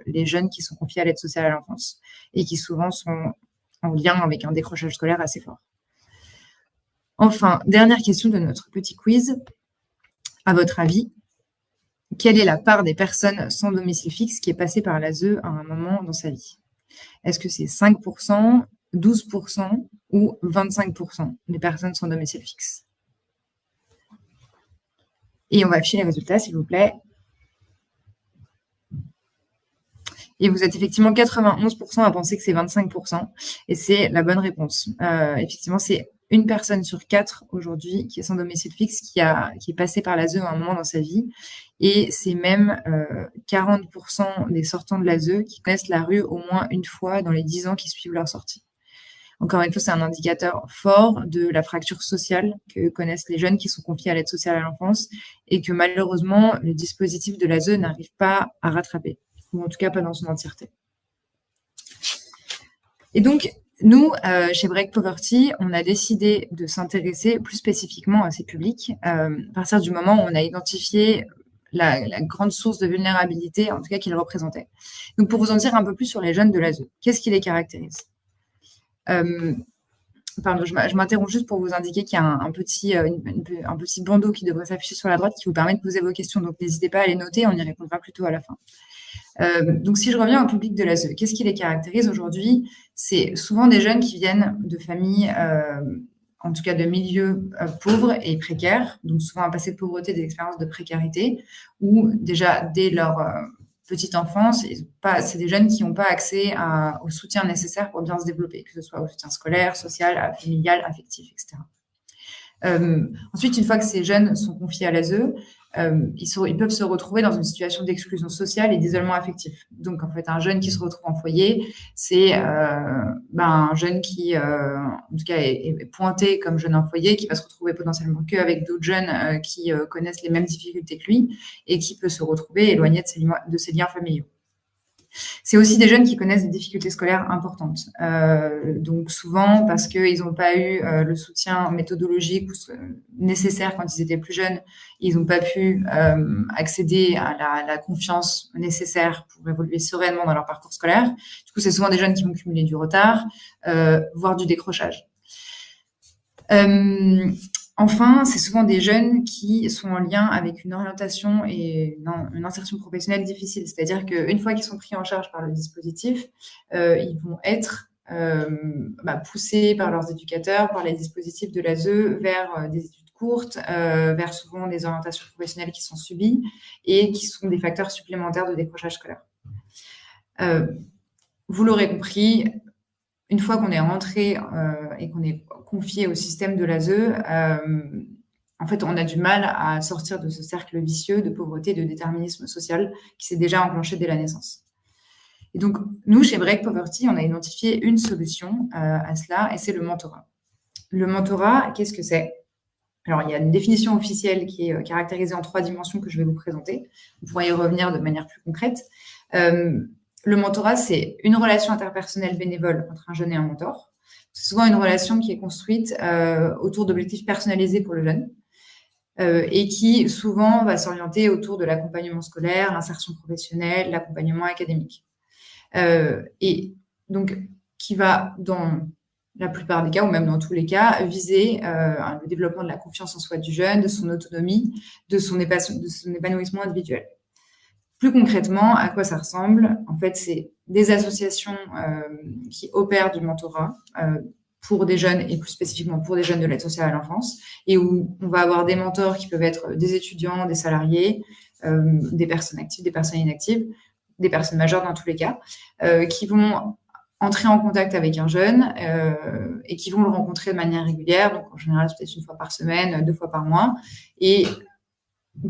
les jeunes qui sont confiés à l'aide sociale à l'enfance et qui souvent sont en lien avec un décrochage scolaire assez fort. Enfin, dernière question de notre petit quiz. À votre avis, quelle est la part des personnes sans domicile fixe qui est passée par l'ASE à un moment dans sa vie? Est-ce que c'est 5%, 12% ou 25% des personnes sans domicile fixe? Et on va afficher les résultats, s'il vous plaît. Et vous êtes effectivement 91% à penser que c'est 25%. Et c'est la bonne réponse. Effectivement, c'est une personne sur 4 aujourd'hui qui est sans domicile fixe, qui est passée par l'ASE à un moment dans sa vie. Et c'est même 40% des sortants de l'ASE qui connaissent la rue au moins une fois dans les 10 ans qui suivent leur sortie. Encore une fois, c'est un indicateur fort de la fracture sociale que connaissent les jeunes qui sont confiés à l'aide sociale à l'enfance et que malheureusement, le dispositif de l'ASE n'arrive pas à rattraper, ou en tout cas pas dans son entièreté. Et donc, nous, chez Break Poverty, on a décidé de s'intéresser plus spécifiquement à ces publics à partir du moment où on a identifié la grande source de vulnérabilité, en tout cas qu'ils représentaient. Donc, pour vous en dire un peu plus sur les jeunes de l'ASE, qu'est-ce qui les caractérise? Pardon, je m'interromps juste pour vous indiquer qu'il y a un petit bandeau qui devrait s'afficher sur la droite qui vous permet de poser vos questions. Donc, n'hésitez pas à les noter, on y répondra plutôt à la fin. Donc, si je reviens au public de l'ASE, qu'est-ce qui les caractérise aujourd'hui? C'est souvent des jeunes qui viennent de familles, en tout cas de milieux pauvres et précaires, donc souvent un passé de pauvreté, des expériences de précarité, ou déjà dès leur petite enfance, c'est des jeunes qui n'ont pas accès au soutien nécessaire pour bien se développer, que ce soit au soutien scolaire, social, familial, affectif, etc. Ensuite, une fois que ces jeunes sont confiés à l'ASE, ils peuvent se retrouver dans une situation d'exclusion sociale et d'isolement affectif. Donc, en fait, un jeune qui se retrouve en foyer, c'est un jeune qui, en tout cas, est pointé comme jeune en foyer, qui va se retrouver potentiellement qu'avec d'autres jeunes qui connaissent les mêmes difficultés que lui et qui peut se retrouver éloigné de ses liens familiaux. C'est aussi des jeunes qui connaissent des difficultés scolaires importantes. Donc souvent parce qu'ils n'ont pas eu le soutien méthodologique nécessaire quand ils étaient plus jeunes, ils n'ont pas pu accéder à la confiance nécessaire pour évoluer sereinement dans leur parcours scolaire. Du coup, c'est souvent des jeunes qui vont cumuler du retard, voire du décrochage. Enfin, c'est souvent des jeunes qui sont en lien avec une orientation et une insertion professionnelle difficile. C'est-à-dire qu'une fois qu'ils sont pris en charge par le dispositif, ils vont être poussés par leurs éducateurs, par les dispositifs de l'ASE, vers des études courtes, vers souvent des orientations professionnelles qui sont subies et qui sont des facteurs supplémentaires de décrochage scolaire. Vous l'aurez compris, une fois qu'on est rentré et qu'on est confié au système de l'ASE, en fait, on a du mal à sortir de ce cercle vicieux de pauvreté et de déterminisme social qui s'est déjà enclenché dès la naissance. Et donc, nous, chez Break Poverty, on a identifié une solution à cela, et c'est le mentorat. Le mentorat, qu'est-ce que c'est? Alors, il y a une définition officielle qui est caractérisée en 3 dimensions que je vais vous présenter. Vous pourrez y revenir de manière plus concrète. Le mentorat, c'est une relation interpersonnelle bénévole entre un jeune et un mentor. C'est souvent une relation qui est construite autour d'objectifs personnalisés pour le jeune et qui souvent va s'orienter autour de l'accompagnement scolaire, l'insertion professionnelle, l'accompagnement académique. Et donc, qui va dans la plupart des cas, ou même dans tous les cas, viser le développement de la confiance en soi du jeune, de son autonomie, de son épanouissement individuel. Plus concrètement, à quoi ça ressemble? En fait, c'est des associations qui opèrent du mentorat pour des jeunes et plus spécifiquement pour des jeunes de l'aide sociale à l'enfance et où on va avoir des mentors qui peuvent être des étudiants, des salariés, des personnes actives, des personnes inactives, des personnes majeures dans tous les cas, qui vont entrer en contact avec un jeune et qui vont le rencontrer de manière régulière, donc en général peut-être 1 fois par semaine, 2 fois par mois, et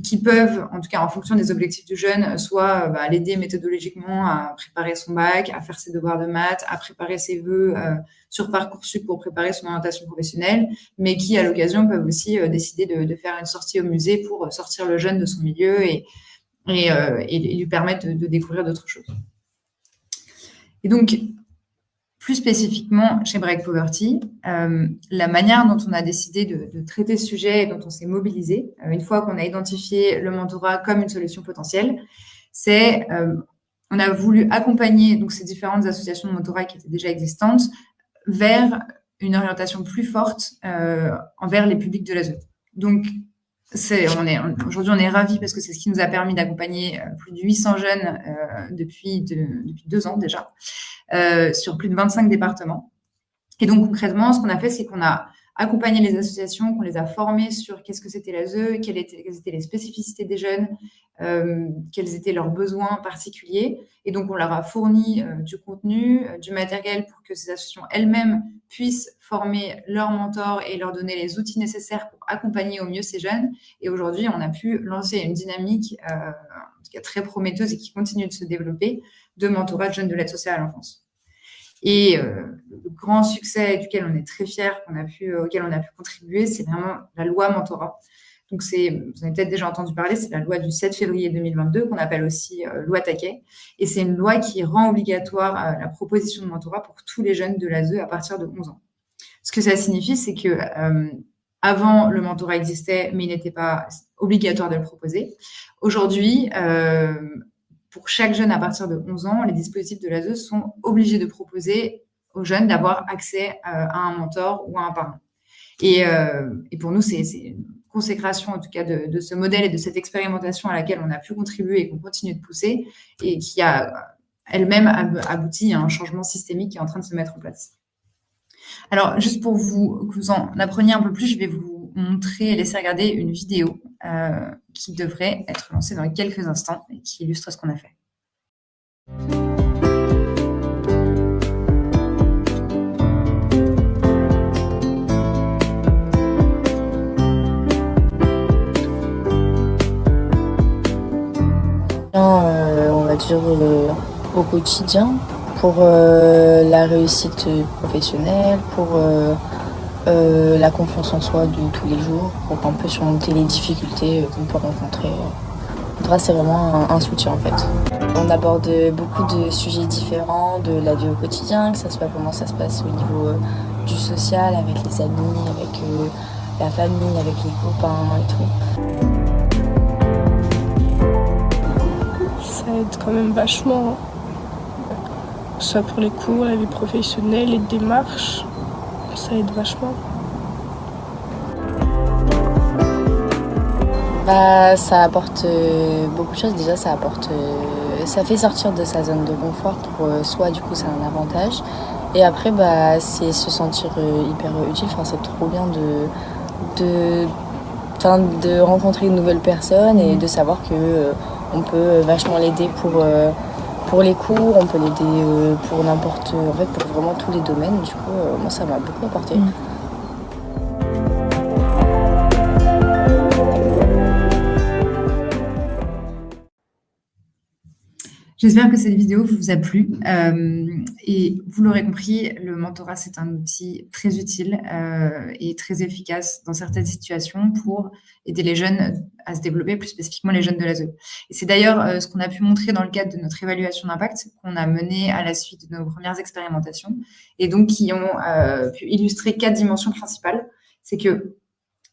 qui peuvent, en tout cas en fonction des objectifs du jeune, soit l'aider méthodologiquement à préparer son bac, à faire ses devoirs de maths, à préparer ses vœux sur Parcoursup pour préparer son orientation professionnelle, mais qui, à l'occasion, peuvent aussi décider de faire une sortie au musée pour sortir le jeune de son milieu et lui permettre de découvrir d'autres choses. Et donc, plus spécifiquement, chez Break Poverty, la manière dont on a décidé de traiter ce sujet et dont on s'est mobilisé, une fois qu'on a identifié le mentorat comme une solution potentielle, c'est on a voulu accompagner donc, ces différentes associations de mentorat qui étaient déjà existantes vers une orientation plus forte envers les publics de l'ASE. Donc, aujourd'hui, on est ravis parce que c'est ce qui nous a permis d'accompagner plus de 800 jeunes depuis 2 ans déjà, sur plus de 25 départements. Et donc, concrètement, ce qu'on a fait, c'est qu'on a accompagné les associations, qu'on les a formées sur qu'est-ce que c'était l'ASE, quelles étaient les spécificités des jeunes, quels étaient leurs besoins particuliers. Et donc, on leur a fourni du contenu, du matériel pour que ces associations elles-mêmes puissent former leurs mentors et leur donner les outils nécessaires pour accompagner au mieux ces jeunes. Et aujourd'hui, on a pu lancer une dynamique en tout cas très prometteuse et qui continue de se développer de mentorat de jeunes de l'aide sociale à l'enfance. Et le grand succès duquel on est très fiers, auquel on a pu contribuer, c'est vraiment la loi mentorat. Donc, vous avez peut-être déjà entendu parler, c'est la loi du 7 février 2022, qu'on appelle aussi loi Taquet. Et c'est une loi qui rend obligatoire la proposition de mentorat pour tous les jeunes de l'ASE à partir de 11 ans. Ce que ça signifie, c'est que avant, le mentorat existait, mais il n'était pas obligatoire de le proposer. Aujourd'hui, pour chaque jeune à partir de 11 ans, les dispositifs de l'ASE sont obligés de proposer aux jeunes d'avoir accès à un mentor ou à un parent. Et pour nous, c'est une consécration en tout cas de ce modèle et de cette expérimentation à laquelle on a pu contribuer et qu'on continue de pousser et qui a elle-même abouti à un changement systémique qui est en train de se mettre en place. Alors, juste pour que vous en appreniez un peu plus, je vais vous montrer et laisser regarder une vidéo qui devrait être lancée dans quelques instants et qui illustre ce qu'on a fait. On va dire au quotidien pour la réussite professionnelle, pour la confiance en soi de tous les jours, pour un peu surmonter les difficultés qu'on peut rencontrer. C'est vraiment un soutien en fait. On aborde beaucoup de sujets différents de la vie au quotidien, que ce soit comment ça se passe au niveau du social, avec les amis, avec la famille, avec les copains et tout. Ça aide quand même vachement, que ce soit pour les cours, la vie professionnelle, les démarches, ça aide vachement. Ça apporte beaucoup de choses. Déjà, ça fait sortir de sa zone de confort. Pour soi, du coup, c'est un avantage. Et après, c'est se sentir hyper utile. C'est trop bien de rencontrer une nouvelle personne et de savoir que on peut vachement l'aider pour les cours, on peut l'aider pour n'importe, pour vraiment tous les domaines. Du coup, moi, ça m'a beaucoup apporté. J'espère que cette vidéo vous a plu et vous l'aurez compris, le mentorat c'est un outil très utile et très efficace dans certaines situations pour aider les jeunes à se développer, plus spécifiquement les jeunes de l'ASE. Et c'est d'ailleurs ce qu'on a pu montrer dans le cadre de notre évaluation d'impact qu'on a mené à la suite de nos premières expérimentations et donc qui ont pu illustrer 4 dimensions principales. C'est que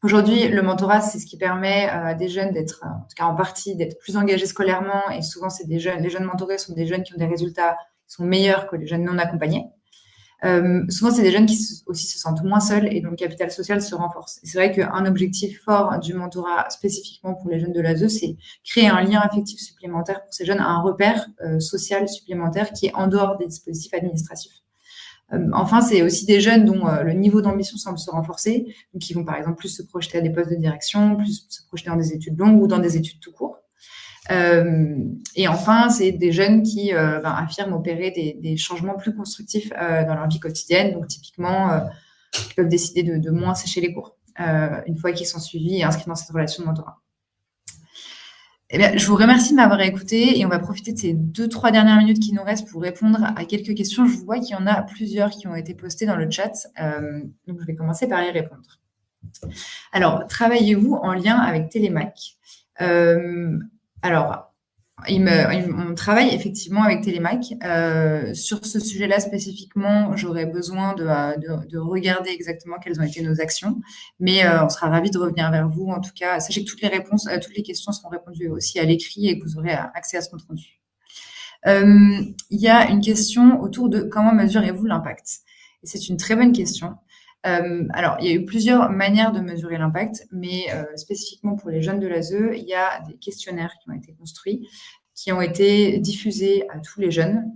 aujourd'hui, le mentorat, c'est ce qui permet à des jeunes d'être, en tout cas en partie, d'être plus engagés scolairement. Et souvent, les jeunes mentorés sont des jeunes qui ont des résultats qui sont meilleurs que les jeunes non accompagnés. Souvent, c'est des jeunes qui aussi se sentent moins seuls et dont le capital social se renforce. Et c'est vrai qu'un objectif fort du mentorat spécifiquement pour les jeunes de l'ASE, c'est créer un lien affectif supplémentaire pour ces jeunes, un repère social supplémentaire qui est en dehors des dispositifs administratifs. Enfin, c'est aussi des jeunes dont le niveau d'ambition semble se renforcer, donc qui vont par exemple plus se projeter à des postes de direction, plus se projeter dans des études longues ou dans des études tout court. Et enfin, c'est des jeunes qui affirment opérer des changements plus constructifs dans leur vie quotidienne. Donc, typiquement, ils peuvent décider de moins sécher les cours une fois qu'ils sont suivis et inscrits dans cette relation de mentorat. Eh bien, je vous remercie de m'avoir écouté et on va profiter de ces 2-3 dernières minutes qui nous restent pour répondre à quelques questions. Je vois qu'il y en a plusieurs qui ont été postées dans le chat, donc je vais commencer par y répondre. Alors, travaillez-vous en lien avec Télémac? Alors, on travaille effectivement avec Télémac. Sur ce sujet-là spécifiquement, j'aurais besoin de regarder exactement quelles ont été nos actions, mais on sera ravis de revenir vers vous. En tout cas, sachez que toutes les questions seront répondues aussi à l'écrit et que vous aurez accès à ce compte rendu. Il y a une question autour de comment mesurez-vous l'impact? Et c'est une très bonne question. Alors, il y a eu plusieurs manières de mesurer l'impact, mais spécifiquement pour les jeunes de l'ASE, il y a des questionnaires qui ont été construits, qui ont été diffusés à tous les jeunes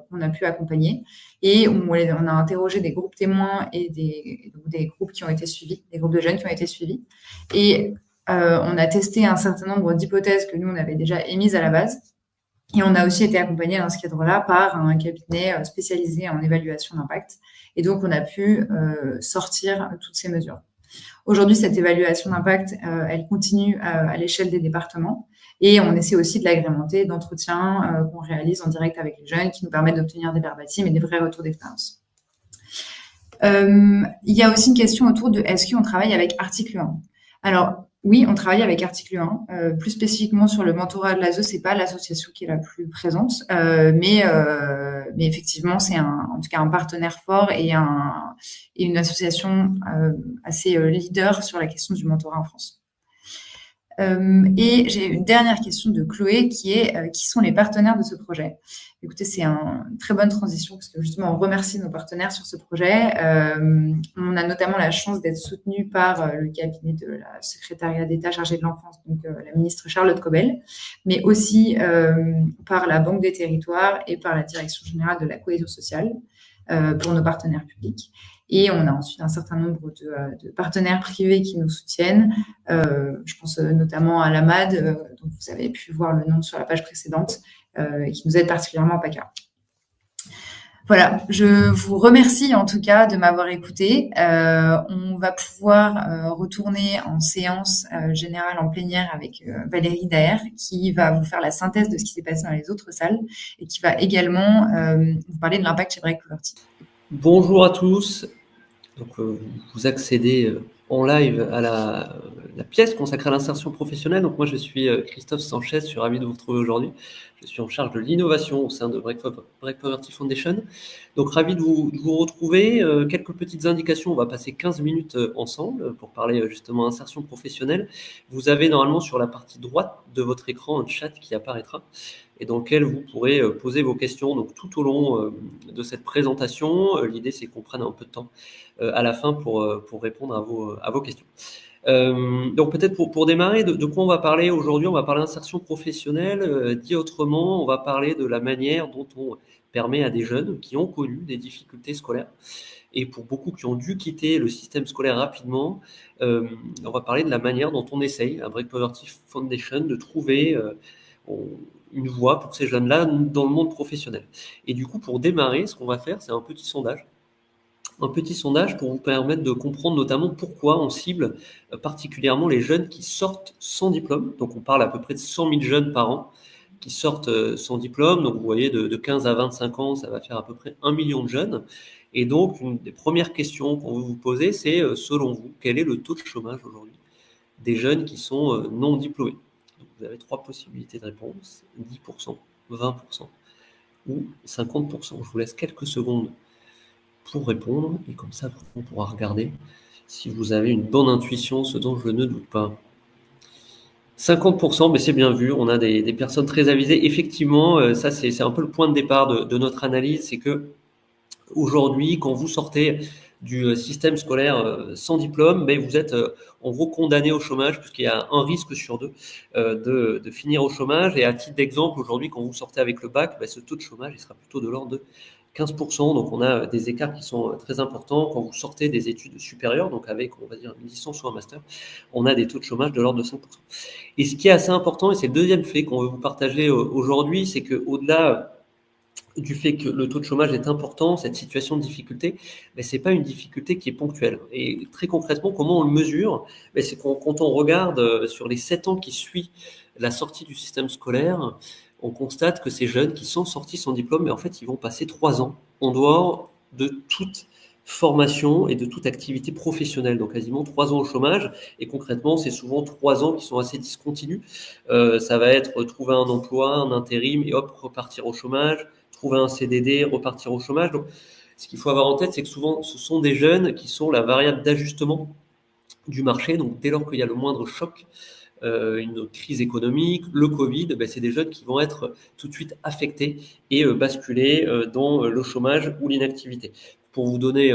qu'on a pu accompagner. Et on a interrogé des groupes témoins et des groupes qui ont été suivis, des groupes de jeunes qui ont été suivis. Et on a testé un certain nombre d'hypothèses que nous, on avait déjà émises à la base. Et on a aussi été accompagné dans ce cadre-là par un cabinet spécialisé en évaluation d'impact. Et donc, on a pu sortir toutes ces mesures. Aujourd'hui, cette évaluation d'impact, elle continue à l'échelle des départements. Et on essaie aussi de l'agrémenter d'entretiens qu'on réalise en direct avec les jeunes qui nous permettent d'obtenir des verbatims et des vrais retours d'expérience. Il y a aussi une question autour de est-ce qu'on travaille avec Article 1? Alors, oui, on travaille avec Article 1. Plus spécifiquement sur le mentorat de l'ASE, c'est pas l'association qui est la plus présente, mais effectivement, c'est en tout cas un partenaire fort et une association assez leader sur la question du mentorat en France. Et j'ai une dernière question de Chloé qui est qui sont les partenaires de ce projet? Écoutez, c'est une très bonne transition parce que justement, on remercie nos partenaires sur ce projet. On a notamment la chance d'être soutenu par le cabinet de la secrétariat d'État chargé de l'enfance, donc la ministre Charlotte Cobel, mais aussi par la Banque des territoires et par la Direction générale de la cohésion sociale pour nos partenaires publics. Et on a ensuite un certain nombre de partenaires privés qui nous soutiennent. Je pense notamment à l'AMAD, dont vous avez pu voir le nom sur la page précédente, et qui nous aide particulièrement en PACA. Voilà, je vous remercie en tout cas de m'avoir écouté. On va pouvoir retourner en séance générale en plénière avec Valérie Daher, qui va vous faire la synthèse de ce qui s'est passé dans les autres salles et qui va également vous parler de l'impact chez Break Poverty. Bonjour à tous. Donc, vous accédez en live à la pièce consacrée à l'insertion professionnelle. Donc, moi, je suis Christophe Sanchez, je suis ravi de vous retrouver aujourd'hui. Je suis en charge de l'innovation au sein de Break Poverty Foundation. Donc, ravi de vous retrouver. Quelques petites indications, on va passer 15 minutes ensemble pour parler justement insertion professionnelle. Vous avez normalement sur la partie droite de votre écran un chat qui apparaîtra et dans lequel vous pourrez poser vos questions donc, tout au long de cette présentation. L'idée, c'est qu'on prenne un peu de temps à la fin pour répondre à vos questions. Donc peut-être pour démarrer, de quoi on va parler aujourd'hui? On va parler d'insertion professionnelle. Dit autrement, on va parler de la manière dont on permet à des jeunes qui ont connu des difficultés scolaires et pour beaucoup qui ont dû quitter le système scolaire rapidement, on va parler de la manière dont on essaye à Break Poverty Foundation de trouver une voie pour ces jeunes-là dans le monde professionnel. Et du coup, pour démarrer, ce qu'on va faire, c'est un petit sondage pour vous permettre de comprendre notamment pourquoi on cible particulièrement les jeunes qui sortent sans diplôme. Donc, on parle à peu près de 100 000 jeunes par an qui sortent sans diplôme. Donc, vous voyez, de 15 à 25 ans, ça va faire à peu près 1 million de jeunes. Et donc, une des premières questions qu'on veut vous poser, c'est, selon vous, quel est le taux de chômage aujourd'hui des jeunes qui sont non diplômés? Donc, vous avez 3 possibilités de réponse, 10%, 20% ou 50%. Je vous laisse quelques secondes pour répondre, et comme ça, on pourra regarder si vous avez une bonne intuition, ce dont je ne doute pas. 50%, mais c'est bien vu, on a des personnes très avisées. Effectivement, ça c'est un peu le point de départ de notre analyse, c'est que Aujourd'hui, quand vous sortez du système scolaire sans diplôme, ben, vous êtes en gros condamné au chômage puisqu'il y a un risque sur deux de finir au chômage. Et à titre d'exemple, aujourd'hui, quand vous sortez avec le bac, ben, ce taux de chômage il sera plutôt de l'ordre de 15%. Donc, on a des écarts qui sont très importants. Quand vous sortez des études supérieures, donc avec, on va dire, une licence ou un master, on a des taux de chômage de l'ordre de 5%. Et ce qui est assez important, et c'est le deuxième fait qu'on veut vous partager aujourd'hui, c'est qu'au-delà du fait que le taux de chômage est important, cette situation de difficulté, mais ce n'est pas une difficulté qui est ponctuelle. Et très concrètement, comment on le mesure? C'est quand on regarde sur les 7 ans qui suivent la sortie du système scolaire, on constate que ces jeunes qui sont sortis sans diplôme, mais en fait, ils vont passer 3 ans en dehors de toute formation et de toute activité professionnelle, donc quasiment 3 ans au chômage. Et concrètement, c'est souvent 3 ans qui sont assez discontinus. Ça va être trouver un emploi, un intérim, et hop, repartir au chômage, trouver un CDD, repartir au chômage. Donc, ce qu'il faut avoir en tête, c'est que souvent, ce sont des jeunes qui sont la variable d'ajustement du marché. Donc, dès lors qu'il y a le moindre choc, une crise économique, le Covid, c'est des jeunes qui vont être tout de suite affectés et basculer dans le chômage ou l'inactivité. Pour vous donner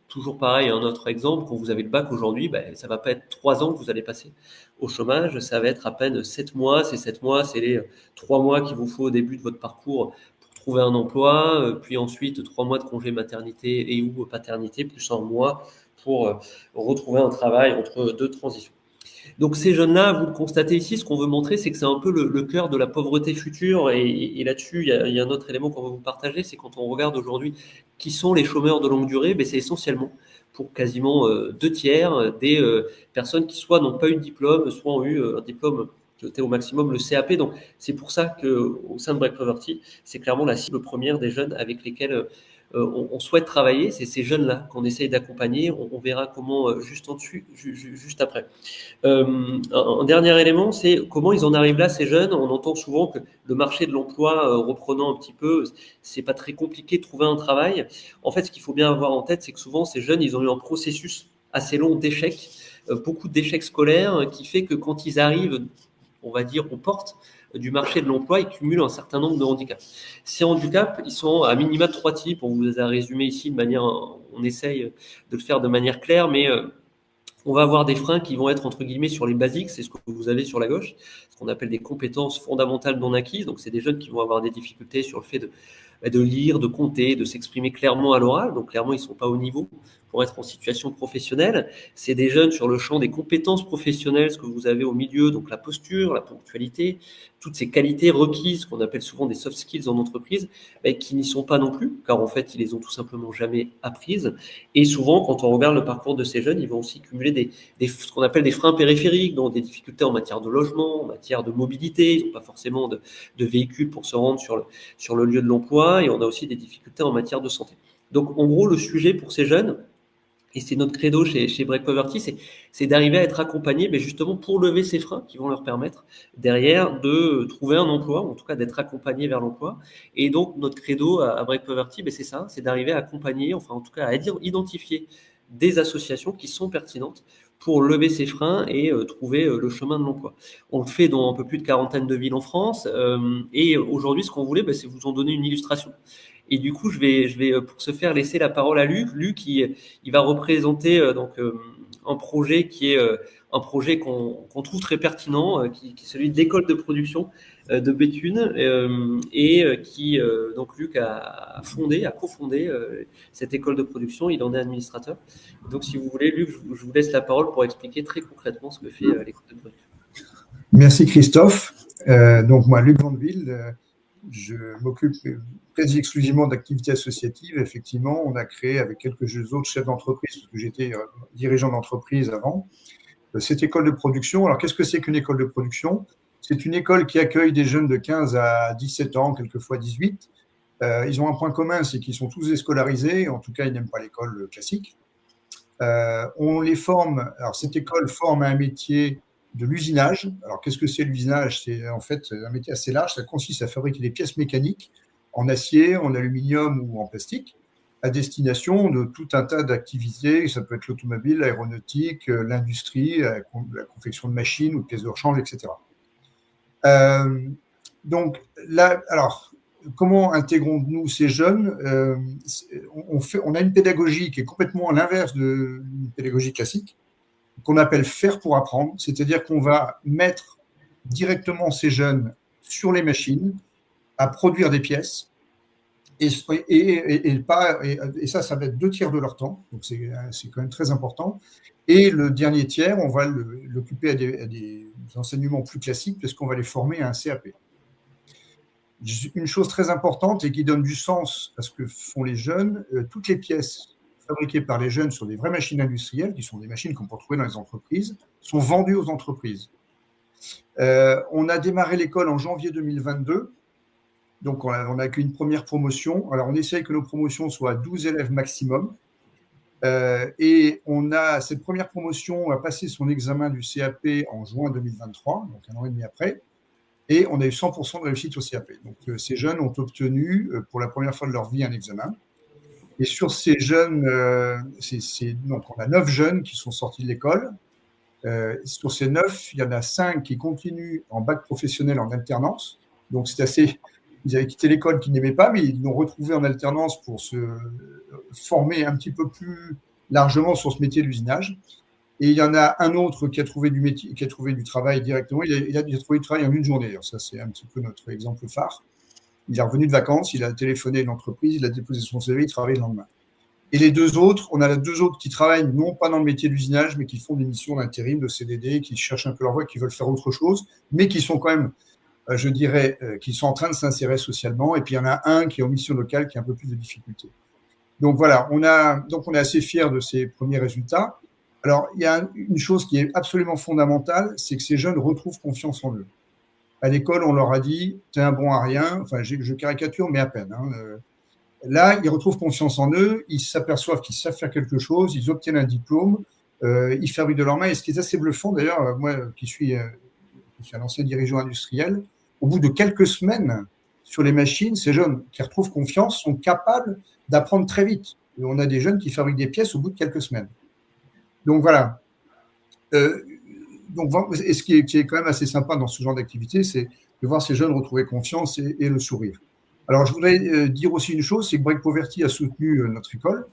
toujours pareil un autre exemple, quand vous avez le bac aujourd'hui, ça ne va pas être 3 ans que vous allez passer au chômage, ça va être à peine 7 mois. Ces 7 mois, c'est les 3 mois qu'il vous faut au début de votre parcours pour trouver un emploi, puis ensuite 3 mois de congé maternité et ou paternité, plus 1 mois pour retrouver un travail entre deux transitions. Donc ces jeunes-là, vous le constatez ici, ce qu'on veut montrer, c'est que c'est un peu le cœur de la pauvreté future. Et là-dessus, il y a un autre élément qu'on veut vous partager, c'est quand on regarde aujourd'hui qui sont les chômeurs de longue durée, c'est essentiellement pour quasiment 2/3 des personnes qui soit n'ont pas eu de diplôme, soit ont eu un diplôme qui était au maximum le CAP. Donc c'est pour ça qu'au sein de Break Poverty, c'est clairement la cible première des jeunes avec lesquels on souhaite travailler. C'est ces jeunes-là qu'on essaye d'accompagner. On verra comment juste en dessus, juste après. Un dernier élément, c'est comment ils en arrivent là, ces jeunes. On entend souvent que le marché de l'emploi, reprenant un petit peu, c'est pas très compliqué de trouver un travail. En fait, ce qu'il faut bien avoir en tête, c'est que souvent, ces jeunes, ils ont eu un processus assez long d'échecs, beaucoup d'échecs scolaires, qui fait que quand ils arrivent, on va dire, aux portes du marché de l'emploi, ils cumulent un certain nombre de handicaps. Ces handicaps, ils sont à minima de 3 types. On vous les a résumés ici de manière, on essaye de le faire de manière claire, mais on va avoir des freins qui vont être entre guillemets sur les basiques, c'est ce que vous avez sur la gauche, ce qu'on appelle des compétences fondamentales non acquises. Donc c'est des jeunes qui vont avoir des difficultés sur le fait de lire, de compter, de s'exprimer clairement à l'oral. Donc clairement, ils ne sont pas au niveau pour être en situation professionnelle. C'est des jeunes sur le champ des compétences professionnelles, ce que vous avez au milieu, donc la posture, la ponctualité, toutes ces qualités requises qu'on appelle souvent des soft skills en entreprise, qui n'y sont pas non plus, car en fait, ils les ont tout simplement jamais apprises. Et souvent, quand on regarde le parcours de ces jeunes, ils vont aussi cumuler ce qu'on appelle des freins périphériques, donc des difficultés en matière de logement, en matière de mobilité. Ils n'ont pas forcément de véhicule pour se rendre sur le lieu de l'emploi, et on a aussi des difficultés en matière de santé. Donc, en gros, le sujet pour ces jeunes, et c'est notre credo chez Break Poverty, c'est d'arriver à être accompagnés justement pour lever ces freins qui vont leur permettre derrière de trouver un emploi, ou en tout cas d'être accompagnés vers l'emploi. Et donc notre credo à Break Poverty, c'est ça, c'est d'arriver à accompagner, enfin en tout cas à identifier des associations qui sont pertinentes pour lever ces freins et trouver le chemin de l'emploi. On le fait dans un peu plus de 40 de villes en France, et aujourd'hui ce qu'on voulait, c'est vous en donner une illustration. Et du coup, je vais pour ce faire laisser la parole à Luc. Luc, il va représenter un projet qui est un projet qu'on trouve très pertinent, qui est celui d'école de production de Béthune, et qui donc Luc a cofondé cette école de production. Il en est administrateur. Donc, si vous voulez, Luc, je vous laisse la parole pour expliquer très concrètement ce que fait l'école de production. Merci Christophe. Donc moi, Luc Vandeville, je m'occupe quasi exclusivement d'activités associatives. Effectivement, on a créé avec quelques autres chefs d'entreprise, parce que j'étais dirigeant d'entreprise avant, cette école de production. Alors, qu'est-ce que c'est qu'une école de production? C'est une école qui accueille des jeunes de 15 à 17 ans, quelquefois 18. Ils ont un point commun, c'est qu'ils sont tous déscolarisés. En tout cas, ils n'aiment pas l'école classique. On les forme. Alors, cette école forme à un métier de l'usinage. Alors, qu'est-ce que c'est l'usinage? C'est en fait un métier assez large. Ça consiste à fabriquer des pièces mécaniques en acier, en aluminium ou en plastique, à destination de tout un tas d'activités. Ça peut être l'automobile, l'aéronautique, l'industrie, la confection de machines ou de pièces de rechange, etc. Donc là, alors, comment intégrons-nous ces jeunes? On a une pédagogie qui est complètement à l'inverse d'une pédagogie classique, qu'on appelle faire pour apprendre, c'est-à-dire qu'on va mettre directement ces jeunes sur les machines à produire des pièces, et ça va être 2 tiers de leur temps, donc c'est quand même très important. Et le dernier tiers, on va l'occuper à des enseignements plus classiques, puisqu'on va les former à un CAP. Une chose très importante et qui donne du sens à ce que font les jeunes, toutes les pièces fabriquées par les jeunes sur des vraies machines industrielles, qui sont des machines qu'on peut trouver dans les entreprises, sont vendues aux entreprises. On a démarré l'école en janvier 2022, donc on a qu'une première promotion. Alors on essaye que nos promotions soient à 12 élèves maximum, et cette première promotion a passé son examen du CAP en juin 2023, donc 1 an et demi après, et on a eu 100% de réussite au CAP. Donc ces jeunes ont obtenu pour la première fois de leur vie un examen. Et sur ces jeunes, donc on a 9 jeunes qui sont sortis de l'école. Sur ces 9, il y en a 5 qui continuent en bac professionnel en alternance. Donc c'est assez. Ils avaient quitté l'école qu'ils n'aimaient pas, mais ils l'ont retrouvé en alternance pour se former un petit peu plus largement sur ce métier de l'usinage. Et il y en a un autre qui a trouvé du travail directement. Il a trouvé du travail en une journée. Alors ça, c'est un petit peu notre exemple phare. Il est revenu de vacances, il a téléphoné à une entreprise, il a déposé son CV, il travaille le lendemain. Et les 2 autres, on a 2 autres qui travaillent non pas dans le métier de l'usinage, mais qui font des missions d'intérim, de CDD, qui cherchent un peu leur voie, qui veulent faire autre chose, mais qui sont quand même, je dirais, qui sont en train de s'insérer socialement. Et puis il y en a un qui est en mission locale, qui a un peu plus de difficultés. Donc voilà, on est assez fiers de ces premiers résultats. Alors, il y a une chose qui est absolument fondamentale, c'est que ces jeunes retrouvent confiance en eux. À l'école, on leur a dit « t'es un bon à rien », enfin, je caricature, mais à peine. Là, ils retrouvent confiance en eux, ils s'aperçoivent qu'ils savent faire quelque chose, ils obtiennent un diplôme, ils fabriquent de leurs mains. Et ce qui est assez bluffant, d'ailleurs, moi qui suis un ancien dirigeant industriel, au bout de quelques semaines sur les machines, ces jeunes qui retrouvent confiance sont capables d'apprendre très vite. Et on a des jeunes qui fabriquent des pièces au bout de quelques semaines. Donc voilà. Et ce qui est quand même assez sympa dans ce genre d'activité, c'est de voir ces jeunes retrouver confiance et le sourire. Alors, je voudrais dire aussi une chose, c'est que Break Poverty a soutenu notre école.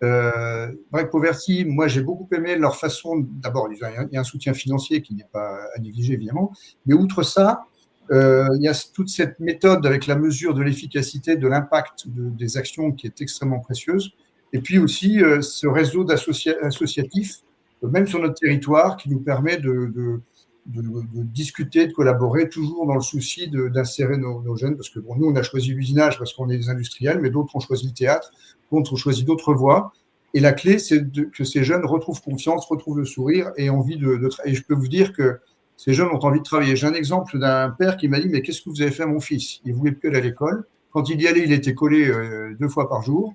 Break Poverty, moi, j'ai beaucoup aimé leur façon. D'abord, il y a un soutien financier qui n'est pas à négliger, évidemment. Mais outre ça, il y a toute cette méthode avec la mesure de l'efficacité, de l'impact des actions qui est extrêmement précieuse. Et puis aussi ce réseau associatif, même sur notre territoire, qui nous permet de discuter, de collaborer, toujours dans le souci d'insérer nos jeunes, parce que bon, nous, on a choisi l'usinage parce qu'on est des industriels, mais d'autres ont choisi le théâtre, d'autres ont choisi d'autres voies. Et la clé, c'est que ces jeunes retrouvent confiance, retrouvent le sourire et envie et je peux vous dire que ces jeunes ont envie de travailler. J'ai un exemple d'un père qui m'a dit « Mais qu'est-ce que vous avez fait à mon fils ?» Il ne voulait plus aller à l'école. Quand il y allait, il était collé 2 fois par jour.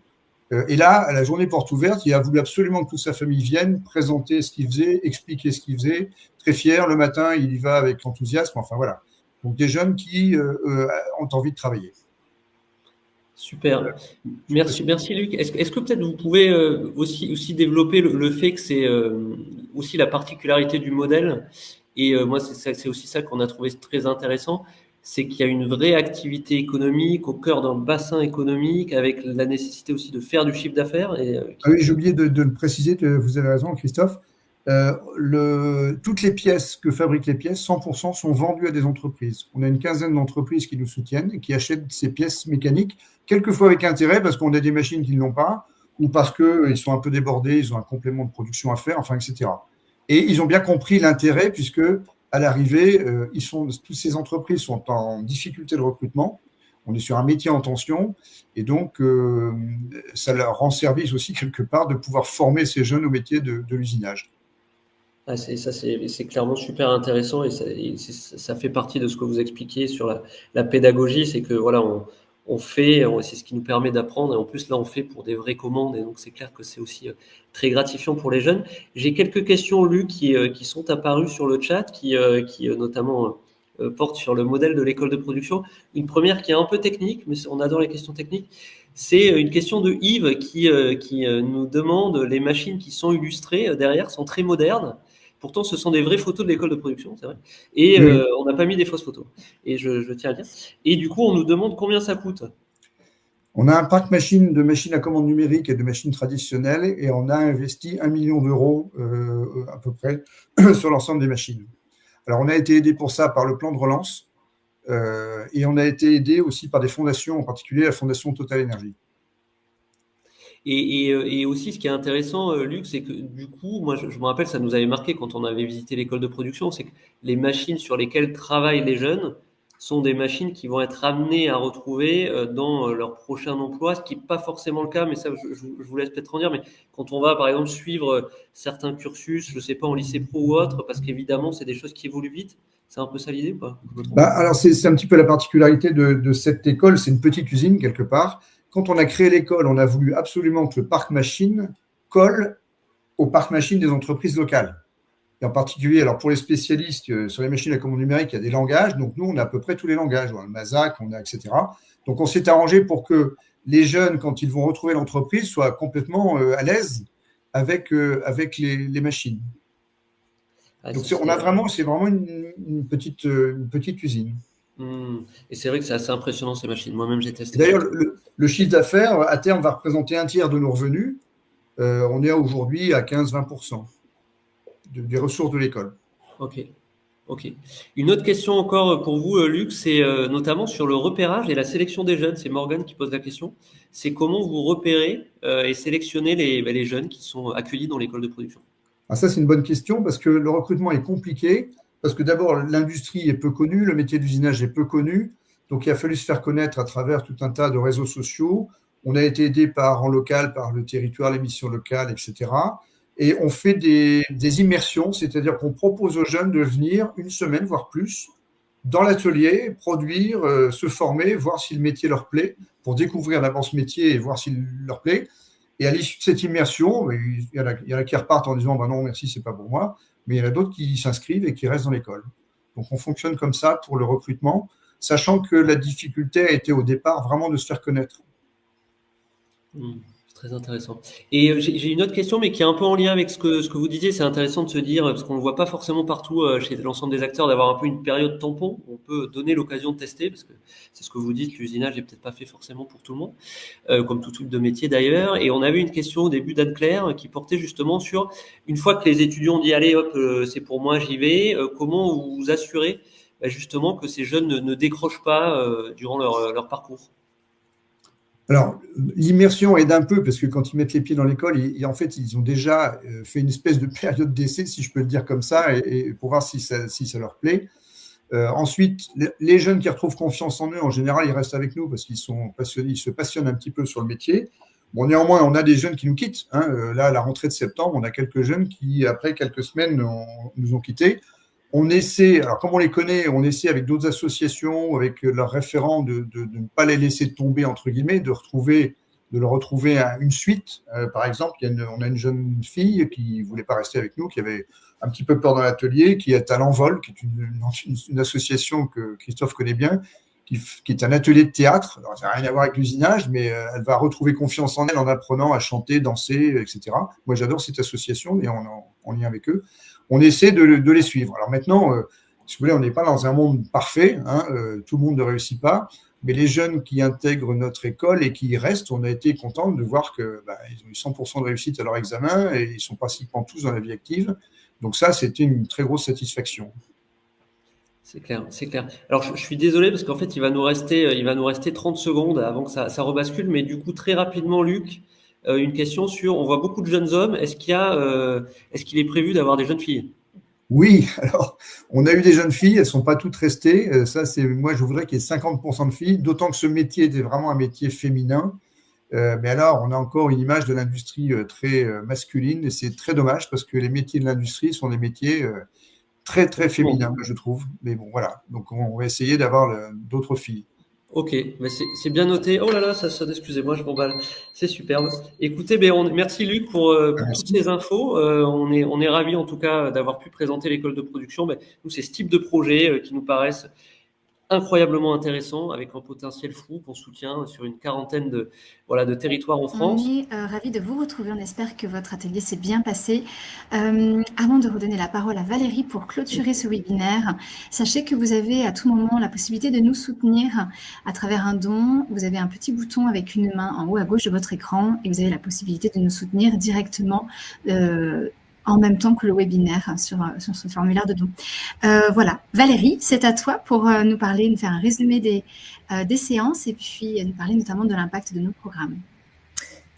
Et là, à la journée porte ouverte, il a voulu absolument que toute sa famille vienne présenter ce qu'il faisait, expliquer ce qu'il faisait. Très fier, le matin, il y va avec enthousiasme. Enfin voilà. Donc des jeunes qui ont envie de travailler. Super. Merci Luc. Est-ce que peut-être vous pouvez aussi développer le fait que c'est aussi la particularité du modèle, et moi c'est aussi ça qu'on a trouvé très intéressant, c'est qu'il y a une vraie activité économique au cœur d'un bassin économique avec la nécessité aussi de faire du chiffre d'affaires. Oui, j'ai oublié de le préciser, vous avez raison Christophe. Toutes les pièces que fabriquent les pièces, 100% sont vendues à des entreprises. On a une quinzaine d'entreprises qui nous soutiennent et qui achètent ces pièces mécaniques, quelquefois avec intérêt parce qu'on a des machines qui ne l'ont pas ou parce qu'ils sont un peu débordés, ils ont un complément de production à faire, enfin, etc. Et ils ont bien compris l'intérêt puisque à l'arrivée, toutes ces entreprises sont en difficulté de recrutement. On est sur un métier en tension et donc ça leur rend service aussi quelque part de pouvoir former ces jeunes au métier de l'usinage. Ah, c'est clairement super intéressant et ça fait partie de ce que vous expliquiez sur la pédagogie, c'est que voilà, on fait, c'est ce qui nous permet d'apprendre et en plus là on fait pour des vraies commandes et donc c'est clair que c'est aussi très gratifiant pour les jeunes. J'ai quelques questions, Luc, qui sont apparues sur le chat, qui notamment portent sur le modèle de l'école de production. Une première qui est un peu technique, mais on adore les questions techniques. C'est une question de Yves qui nous demande, les machines qui sont illustrées derrière sont très modernes. Pourtant, ce sont des vraies photos de l'école de production, c'est vrai. Et on n'a pas mis des fausses photos. Et je tiens à dire. Et du coup, on nous demande combien ça coûte. On a un parc de machines à commande numérique et de machines traditionnelles et on a investi 1 million d'euros à peu près sur l'ensemble des machines. Alors, on a été aidé pour ça par le plan de relance et on a été aidé aussi par des fondations, en particulier la Fondation Total Énergie. Et aussi, ce qui est intéressant, Luc, c'est que du coup, moi, je me rappelle, ça nous avait marqué quand on avait visité l'école de production, c'est que les machines sur lesquelles travaillent les jeunes sont des machines qui vont être amenées à retrouver dans leur prochain emploi, ce qui n'est pas forcément le cas, mais ça, je vous laisse peut-être en dire, mais quand on va, par exemple, suivre certains cursus, je ne sais pas, en lycée pro ou autre, parce qu'évidemment, c'est des choses qui évoluent vite, c'est un peu ça l'idée ou pas? Alors, c'est un petit peu la particularité de cette école, c'est une petite usine quelque part. Quand on a créé l'école, on a voulu absolument que le parc machine colle au parc machine des entreprises locales. Et en particulier, alors pour les spécialistes sur les machines à commande numérique, il y a des langages. Donc, nous, on a à peu près tous les langages. On a le Mazac, on a etc. Donc, on s'est arrangé pour que les jeunes, quand ils vont retrouver l'entreprise, soient complètement à l'aise avec les machines. Donc, c'est vraiment une petite usine. Et c'est vrai que c'est assez impressionnant ces machines. Moi-même, j'ai testé. D'ailleurs, le chiffre d'affaires, à terme, va représenter un tiers de nos revenus. On est aujourd'hui à 15-20% des ressources de l'école. Ok. Une autre question encore pour vous, Luc, c'est notamment sur le repérage et la sélection des jeunes. C'est Morgane qui pose la question. C'est comment vous repérez et sélectionnez les jeunes qui sont accueillis dans l'école de production? Ça, c'est une bonne question parce que le recrutement est compliqué. Parce que d'abord, l'industrie est peu connue, le métier d'usinage est peu connu. Donc, il a fallu se faire connaître à travers tout un tas de réseaux sociaux. On a été aidé en local, par le territoire, les missions locales, etc. Et on fait des immersions, c'est-à-dire qu'on propose aux jeunes de venir une semaine, voire plus, dans l'atelier, produire, se former, voir si le métier leur plaît, pour découvrir d'abord ce métier et voir s'il leur plaît. Et à l'issue de cette immersion, il y en a qui repartent en disant non, merci, c'est pas pour moi. Mais il y en a d'autres qui s'inscrivent et qui restent dans l'école. Donc, on fonctionne comme ça pour le recrutement, sachant que la difficulté a été au départ vraiment de se faire connaître. C'est très intéressant. Et j'ai une autre question, mais qui est un peu en lien avec ce que vous disiez. C'est intéressant de se dire, parce qu'on ne le voit pas forcément partout chez l'ensemble des acteurs, d'avoir un peu une période tampon. On peut donner l'occasion de tester, parce que c'est ce que vous dites, l'usinage n'est peut-être pas fait forcément pour tout le monde, comme tout type de métier d'ailleurs. Et on avait une question au début d'Anne-Claire qui portait justement sur, une fois que les étudiants ont dit, allez hop, c'est pour moi, j'y vais, comment vous assurez justement que ces jeunes ne décrochent pas durant leur parcours? Alors, l'immersion aide un peu parce que quand ils mettent les pieds dans l'école, en fait, ils ont déjà fait une espèce de période d'essai, si je peux le dire comme ça, et pour voir si ça leur plaît. Ensuite, les jeunes qui retrouvent confiance en eux, en général, ils restent avec nous parce qu'ils sont passionnés, ils se passionnent un petit peu sur le métier. Bon, néanmoins, on a des jeunes qui nous quittent. Là, à la rentrée de septembre, on a quelques jeunes qui, après quelques semaines, nous ont quittés. On essaie, alors comme on les connaît, on essaie avec d'autres associations, avec leurs référents, de ne pas les laisser tomber, entre guillemets, de leur retrouver une suite. Par exemple, on a une jeune fille qui ne voulait pas rester avec nous, qui avait un petit peu peur dans l'atelier, qui est à l'Envol, qui est une association que Christophe connaît bien, qui est un atelier de théâtre. Alors, ça n'a rien à voir avec l'usinage, mais elle va retrouver confiance en elle en apprenant à chanter, danser, etc. Moi, j'adore cette association et on lien avec eux. On essaie de les suivre. Alors maintenant, si vous voulez, on n'est pas dans un monde parfait, tout le monde ne réussit pas, mais les jeunes qui intègrent notre école et qui y restent, on a été contents de voir qu'ils ont eu 100% de réussite à leur examen et ils sont pratiquement tous dans la vie active. Donc ça, c'était une très grosse satisfaction. C'est clair, c'est clair. Alors, je suis désolé parce qu'en fait, il va nous rester 30 secondes avant que ça rebascule, mais du coup, très rapidement, Luc, une question sur, on voit beaucoup de jeunes hommes, est-ce qu'il est prévu d'avoir des jeunes filles? Oui, alors, on a eu des jeunes filles, elles ne sont pas toutes restées. Moi, je voudrais qu'il y ait 50% de filles, d'autant que ce métier était vraiment un métier féminin. Mais alors, on a encore une image de l'industrie très masculine et c'est très dommage parce que les métiers de l'industrie sont des métiers très, très féminins, je trouve. Mais bon, voilà. Donc, on va essayer d'avoir d'autres filles. Ok, mais c'est bien noté. Oh là là, ça sonne, excusez-moi, je m'emballe. C'est superbe. Écoutez, merci Luc pour toutes ces infos. On est ravis en tout cas d'avoir pu présenter l'école de production. Nous, c'est ce type de projet qui nous paraissent incroyablement intéressant, avec un potentiel fou qu'on soutient sur une quarantaine de territoires en France. On est ravis de vous retrouver. On espère que votre atelier s'est bien passé. Avant de redonner la parole à Valérie pour clôturer ce webinaire, sachez que vous avez à tout moment la possibilité de nous soutenir à travers un don. Vous avez un petit bouton avec une main en haut à gauche de votre écran et vous avez la possibilité de nous soutenir directement en même temps que le webinaire sur ce formulaire de don. Voilà. Valérie, c'est à toi pour nous parler, nous faire un résumé des séances et puis nous parler notamment de l'impact de nos programmes.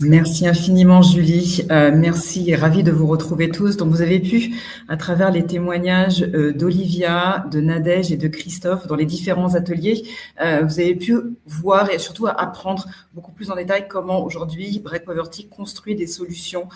Merci infiniment, Julie. Merci et ravie de vous retrouver tous. Donc, vous avez pu, à travers les témoignages d'Olivia, de Nadège et de Christophe dans les différents ateliers, vous avez pu voir et surtout apprendre beaucoup plus en détail comment aujourd'hui Break Poverty construit des solutions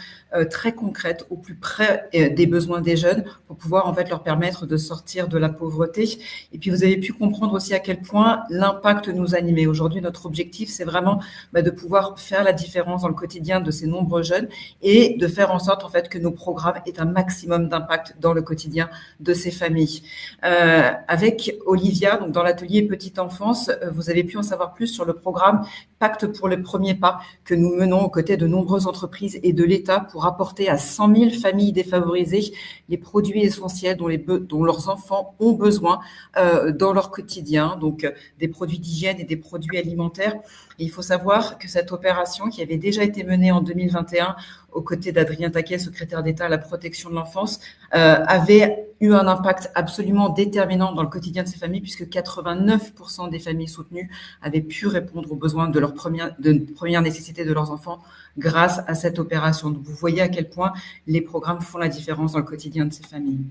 très concrètes au plus près des besoins des jeunes pour pouvoir en fait leur permettre de sortir de la pauvreté. Et puis, vous avez pu comprendre aussi à quel point l'impact nous animait. Aujourd'hui, notre objectif, c'est vraiment de pouvoir faire la différence dans le quotidien de ces nombreux jeunes et de faire en sorte en fait que nos programmes aient un maximum d'impact dans le quotidien de ces familles. Avec Olivia, donc dans l'atelier Petite Enfance, vous avez pu en savoir plus sur le programme Pacte pour le premier pas que nous menons aux côtés de nombreuses entreprises et de l'État pour apporter à 100 000 familles défavorisées les produits essentiels dont leurs enfants ont besoin dans leur quotidien, donc des produits d'hygiène et des produits alimentaires. Et il faut savoir que cette opération, qui avait déjà été menée en 2021 aux côtés d'Adrien Taquet, secrétaire d'État à la protection de l'enfance, avait eu un impact absolument déterminant dans le quotidien de ces familles, puisque 89% des familles soutenues avaient pu répondre aux besoins de première nécessité de leurs enfants grâce à cette opération. Donc, vous voyez à quel point les programmes font la différence dans le quotidien de ces familles.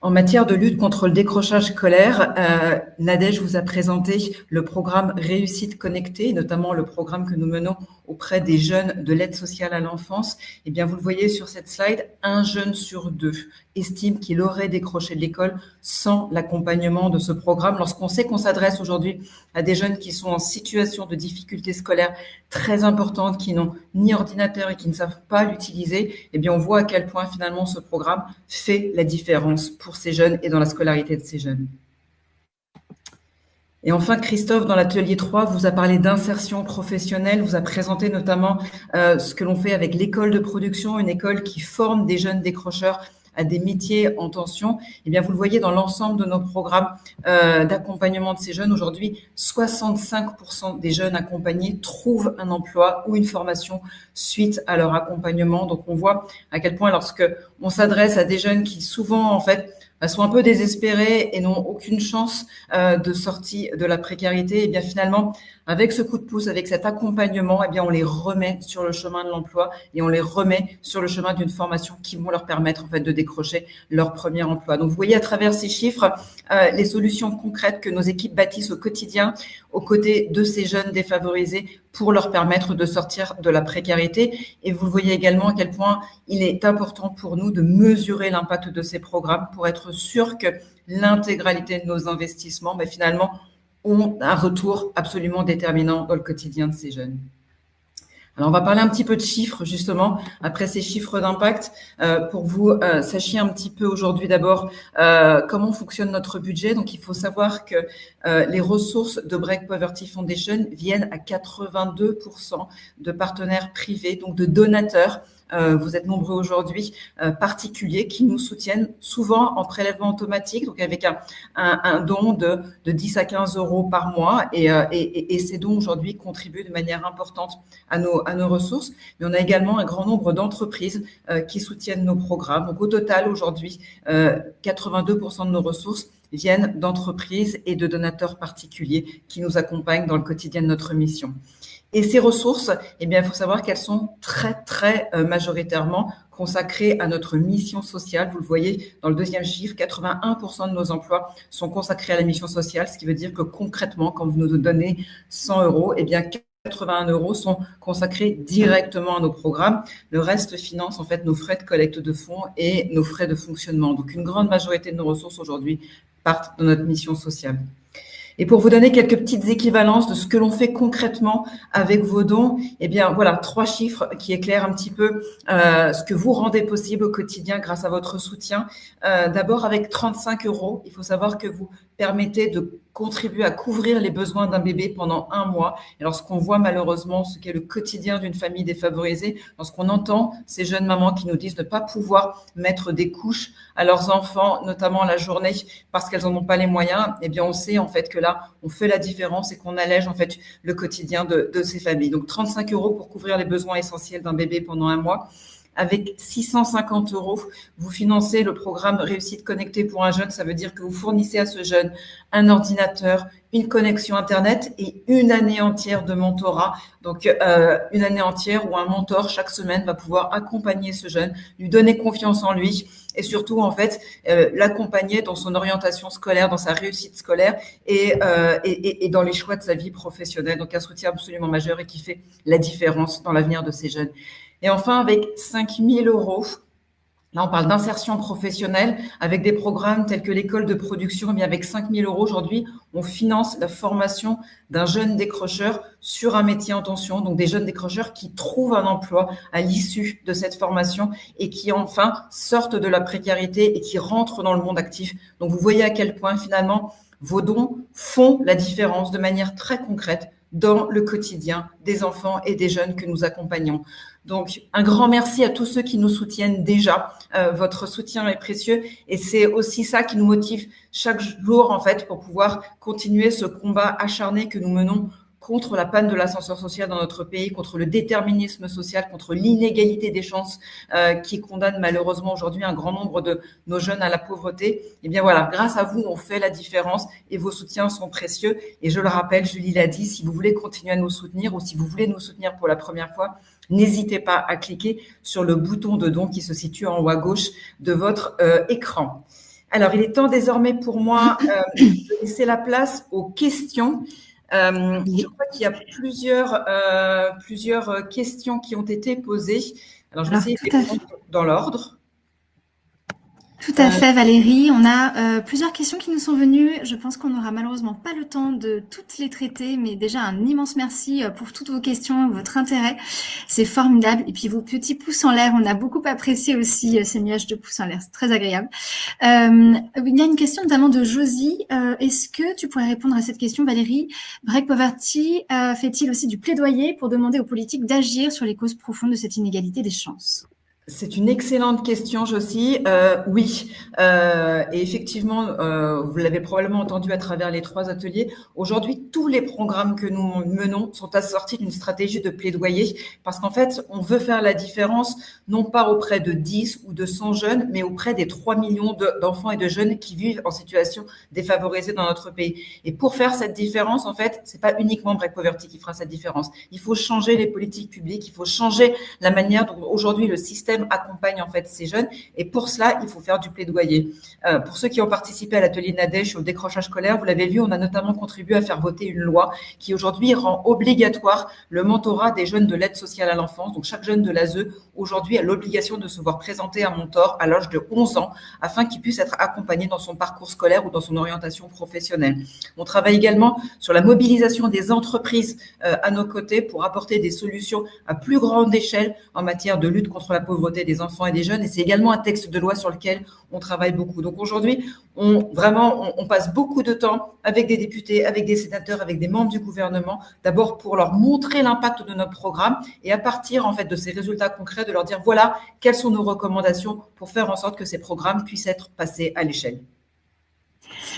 En matière de lutte contre le décrochage scolaire, Nadège vous a présenté le programme Réussite Connectée, notamment le programme que nous menons auprès des jeunes de l'aide sociale à l'enfance. Eh bien, vous le voyez sur cette slide, 1 jeune sur 2 estime qu'il aurait décroché de l'école sans l'accompagnement de ce programme. Lorsqu'on sait qu'on s'adresse aujourd'hui à des jeunes qui sont en situation de difficulté scolaire très importante, qui n'ont ni ordinateur et qui ne savent pas l'utiliser, eh bien, on voit à quel point finalement ce programme fait la différence pour ces jeunes et dans la scolarité de ces jeunes. Et enfin, Christophe, dans l'atelier 3, vous a parlé d'insertion professionnelle, vous a présenté notamment ce que l'on fait avec l'école de production, une école qui forme des jeunes décrocheurs à des métiers en tension. Eh bien, vous le voyez dans l'ensemble de nos programmes d'accompagnement de ces jeunes. Aujourd'hui, 65% des jeunes accompagnés trouvent un emploi ou une formation suite à leur accompagnement. Donc, on voit à quel point lorsque on s'adresse à des jeunes qui souvent, en fait, sont un peu désespérés et n'ont aucune chance de sortie de la précarité, et bien finalement, avec ce coup de pouce, avec cet accompagnement, eh bien on les remet sur le chemin de l'emploi et on les remet sur le chemin d'une formation qui vont leur permettre en fait de décrocher leur premier emploi. Donc vous voyez à travers ces chiffres les solutions concrètes que nos équipes bâtissent au quotidien aux côtés de ces jeunes défavorisés pour leur permettre de sortir de la précarité. Et vous voyez également à quel point il est important pour nous de mesurer l'impact de ces programmes pour être sûr que l'intégralité de nos investissements, finalement, ont un retour absolument déterminant dans le quotidien de ces jeunes. Alors, on va parler un petit peu de chiffres, justement, après ces chiffres d'impact, pour que vous sachiez un petit peu aujourd'hui d'abord comment fonctionne notre budget. Donc, il faut savoir que les ressources de Break Poverty Foundation viennent à 82% de partenaires privés, donc de donateurs. Vous êtes nombreux aujourd'hui, particuliers, qui nous soutiennent souvent en prélèvement automatique, donc avec un don de 10 à 15 euros par mois. Et ces dons aujourd'hui contribuent de manière importante à nos ressources. Mais on a également un grand nombre d'entreprises qui soutiennent nos programmes. Donc au total, aujourd'hui, 82% de nos ressources viennent d'entreprises et de donateurs particuliers qui nous accompagnent dans le quotidien de notre mission. Et ces ressources, eh bien, il faut savoir qu'elles sont très, très majoritairement consacrées à notre mission sociale. Vous le voyez dans le deuxième chiffre, 81% de nos emplois sont consacrés à la mission sociale, ce qui veut dire que concrètement, quand vous nous donnez 100 euros, eh bien, 81 euros sont consacrés directement à nos programmes. Le reste finance en fait nos frais de collecte de fonds et nos frais de fonctionnement. Donc, une grande majorité de nos ressources aujourd'hui partent de notre mission sociale. Et pour vous donner quelques petites équivalences de ce que l'on fait concrètement avec vos dons, eh bien, voilà, 3 chiffres qui éclairent un petit peu ce que vous rendez possible au quotidien grâce à votre soutien. D'abord, avec 35 euros, il faut savoir que vous permettez de contribuer à couvrir les besoins d'un bébé pendant 1 mois. Et lorsqu'on voit malheureusement ce qu'est le quotidien d'une famille défavorisée, lorsqu'on entend ces jeunes mamans qui nous disent ne pas pouvoir mettre des couches à leurs enfants, notamment la journée, parce qu'elles n'en ont pas les moyens, eh bien on sait en fait que là, on fait la différence et qu'on allège en fait le quotidien de ces familles. Donc 35 € pour couvrir les besoins essentiels d'un bébé pendant 1 mois. Avec 650 €, vous financez le programme Réussite Connectée pour un jeune. Ça veut dire que vous fournissez à ce jeune un ordinateur, une connexion Internet et une année entière de mentorat. Donc, une année entière où un mentor, chaque semaine, va pouvoir accompagner ce jeune, lui donner confiance en lui et surtout, en fait, l'accompagner dans son orientation scolaire, dans sa réussite scolaire et dans les choix de sa vie professionnelle. Donc, un soutien absolument majeur et qui fait la différence dans l'avenir de ces jeunes. Et enfin, avec 5 000 €, là, on parle d'insertion professionnelle avec des programmes tels que l'école de production. Eh bien, avec 5 000 € aujourd'hui, on finance la formation d'un jeune décrocheur sur un métier en tension. Donc, des jeunes décrocheurs qui trouvent un emploi à l'issue de cette formation et qui, enfin, sortent de la précarité et qui rentrent dans le monde actif. Donc, vous voyez à quel point, finalement, vos dons font la différence de manière très concrète dans le quotidien des enfants et des jeunes que nous accompagnons. Donc, un grand merci à tous ceux qui nous soutiennent déjà. Votre soutien est précieux et c'est aussi ça qui nous motive chaque jour, en fait, pour pouvoir continuer ce combat acharné que nous menons contre la panne de l'ascenseur social dans notre pays, contre le déterminisme social, contre l'inégalité des chances qui condamne malheureusement aujourd'hui un grand nombre de nos jeunes à la pauvreté. Eh bien voilà, grâce à vous, on fait la différence et vos soutiens sont précieux. Et je le rappelle, Julie l'a dit, si vous voulez continuer à nous soutenir ou si vous voulez nous soutenir pour la première fois, n'hésitez pas à cliquer sur le bouton de don qui se situe en haut à gauche de votre écran. Alors, il est temps désormais pour moi de laisser la place aux questions. Je crois qu'il y a plusieurs questions qui ont été posées. Alors, je vais essayer de les prendre dans l'ordre. Tout à fait, Valérie. On a plusieurs questions qui nous sont venues. Je pense qu'on n'aura malheureusement pas le temps de toutes les traiter, mais déjà un immense merci pour toutes vos questions, votre intérêt. C'est formidable. Et puis vos petits pouces en l'air, on a beaucoup apprécié aussi ces nuages de pouces en l'air. C'est très agréable. Il y a une question notamment de Josie. Est-ce que tu pourrais répondre à cette question, Valérie? Break Poverty fait-il aussi du plaidoyer pour demander aux politiques d'agir sur les causes profondes de cette inégalité des chances? C'est une excellente question, Josie. Oui, et effectivement, vous l'avez probablement entendu à travers les 3 ateliers. Aujourd'hui, tous les programmes que nous menons sont assortis d'une stratégie de plaidoyer parce qu'en fait, on veut faire la différence non pas auprès de 10 ou de 100 jeunes, mais auprès des 3 millions d'enfants et de jeunes qui vivent en situation défavorisée dans notre pays. Et pour faire cette différence, en fait, c'est pas uniquement Break Poverty qui fera cette différence. Il faut changer les politiques publiques, il faut changer la manière dont aujourd'hui le système accompagne en fait ces jeunes et pour cela il faut faire du plaidoyer. Pour ceux qui ont participé à l'atelier Nadège au décrochage scolaire, vous l'avez vu, on a notamment contribué à faire voter une loi qui aujourd'hui rend obligatoire le mentorat des jeunes de l'aide sociale à l'enfance. Donc chaque jeune de l'ASE aujourd'hui a l'obligation de se voir présenter un mentor à l'âge de 11 ans afin qu'il puisse être accompagné dans son parcours scolaire ou dans son orientation professionnelle. On travaille également sur la mobilisation des entreprises à nos côtés pour apporter des solutions à plus grande échelle en matière de lutte contre la pauvreté des enfants et des jeunes. Et c'est également un texte de loi sur lequel on travaille beaucoup. Donc aujourd'hui, on passe beaucoup de temps avec des députés, avec des sénateurs, avec des membres du gouvernement, d'abord pour leur montrer l'impact de notre programme et à partir en fait de ces résultats concrets, de leur dire voilà quelles sont nos recommandations pour faire en sorte que ces programmes puissent être passés à l'échelle.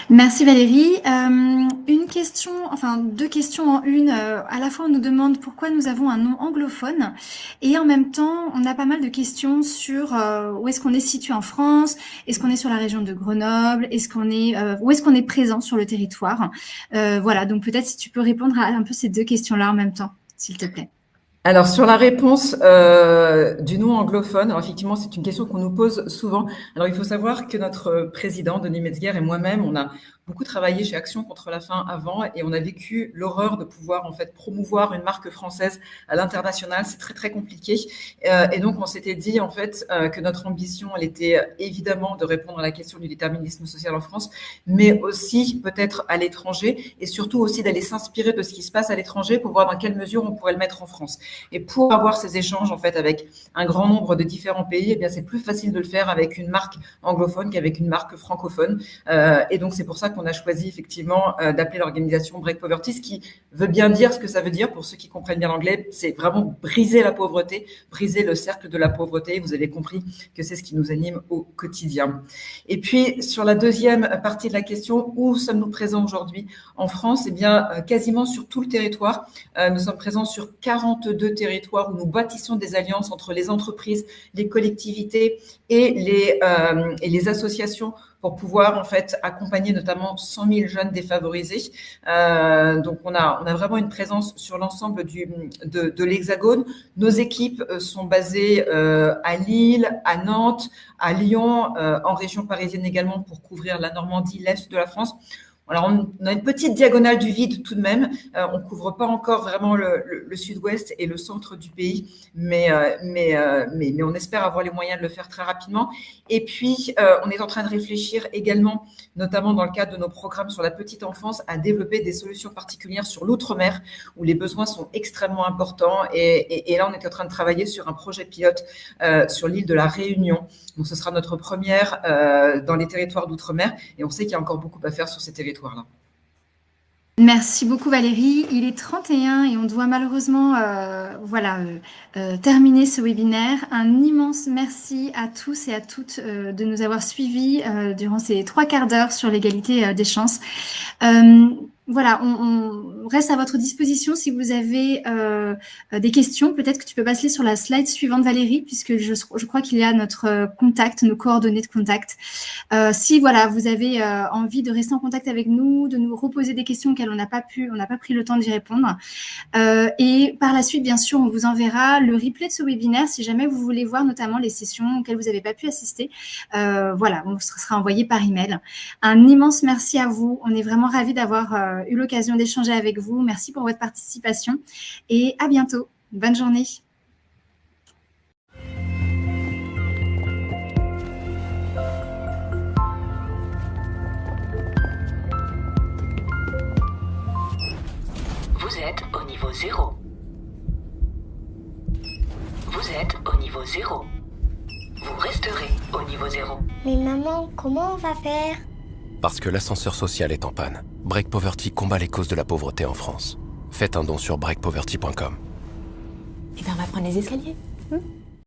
Merci Valérie. Une question, enfin 2 questions en une. À la fois, on nous demande pourquoi nous avons un nom anglophone et en même temps, on a pas mal de questions sur où est-ce qu'on est situé en France, est-ce qu'on est sur la région de Grenoble, où est-ce qu'on est présent sur le territoire. Voilà, donc peut-être si tu peux répondre à un peu ces 2 questions-là en même temps, s'il te plaît. Alors, sur la réponse du nom anglophone, alors effectivement, c'est une question qu'on nous pose souvent. Alors, il faut savoir que notre président, Denis Metzger, et moi-même, on a beaucoup travaillé chez Action contre la faim avant et on a vécu l'horreur de pouvoir en fait promouvoir une marque française à l'international. C'est très, très compliqué. Et donc, on s'était dit en fait que notre ambition, elle était évidemment de répondre à la question du déterminisme social en France, mais aussi peut-être à l'étranger et surtout aussi d'aller s'inspirer de ce qui se passe à l'étranger pour voir dans quelle mesure on pourrait le mettre en France. Et pour avoir ces échanges en fait avec un grand nombre de différents pays, eh bien c'est plus facile de le faire avec une marque anglophone qu'avec une marque francophone. Et donc c'est pour ça qu'on a choisi effectivement d'appeler l'organisation Break Poverty, ce qui veut bien dire ce que ça veut dire pour ceux qui comprennent bien l'anglais. C'est vraiment briser la pauvreté, briser le cercle de la pauvreté. Vous avez compris que c'est ce qui nous anime au quotidien. Et puis sur la deuxième partie de la question, où sommes-nous présents aujourd'hui en France? Eh bien quasiment sur tout le territoire. Nous sommes présents sur 42 territoires où nous bâtissons des alliances entre les entreprises, les collectivités et les associations pour pouvoir en fait accompagner notamment 100 000 jeunes défavorisés. Donc on a vraiment une présence sur l'ensemble de l'Hexagone. Nos équipes sont basées à Lille, à Nantes, à Lyon, en région parisienne également pour couvrir la Normandie, l'Est de la France. Alors, on a une petite diagonale du vide tout de même. On couvre pas encore vraiment le sud-ouest et le centre du pays, mais on espère avoir les moyens de le faire très rapidement. Et puis, on est en train de réfléchir également, notamment dans le cadre de nos programmes sur la petite enfance, à développer des solutions particulières sur l'outre-mer, où les besoins sont extrêmement importants. Et là, on est en train de travailler sur un projet pilote sur l'île de la Réunion. Donc, ce sera notre première dans les territoires d'outre-mer. Et on sait qu'il y a encore beaucoup à faire sur ces territoires. Merci beaucoup Valérie. Il est 31 et on doit malheureusement terminer ce webinaire. Un immense merci à tous et à toutes de nous avoir suivis durant ces 3 quarts d'heure sur l'égalité des chances. Voilà, on reste à votre disposition si vous avez des questions. Peut-être que tu peux passer sur la slide suivante, Valérie, puisque je crois qu'il y a notre contact, nos coordonnées de contact. Si voilà, vous avez envie de rester en contact avec nous, de nous reposer des questions auxquelles on n'a pas pris le temps d'y répondre. Et par la suite, bien sûr, on vous enverra le replay de ce webinaire si jamais vous voulez voir notamment les sessions auxquelles vous n'avez pas pu assister. Voilà, on sera envoyé par email. Un immense merci à vous. On est vraiment ravis d'avoir eu l'occasion d'échanger avec vous. Merci pour votre participation et à bientôt. Bonne journée. Vous êtes au niveau 0. Vous êtes au niveau 0. Vous resterez au niveau 0. Mais maman, comment on va faire ? Parce que l'ascenseur social est en panne. Break Poverty combat les causes de la pauvreté en France. Faites un don sur breakpoverty.com. Eh bien, on va prendre les escaliers.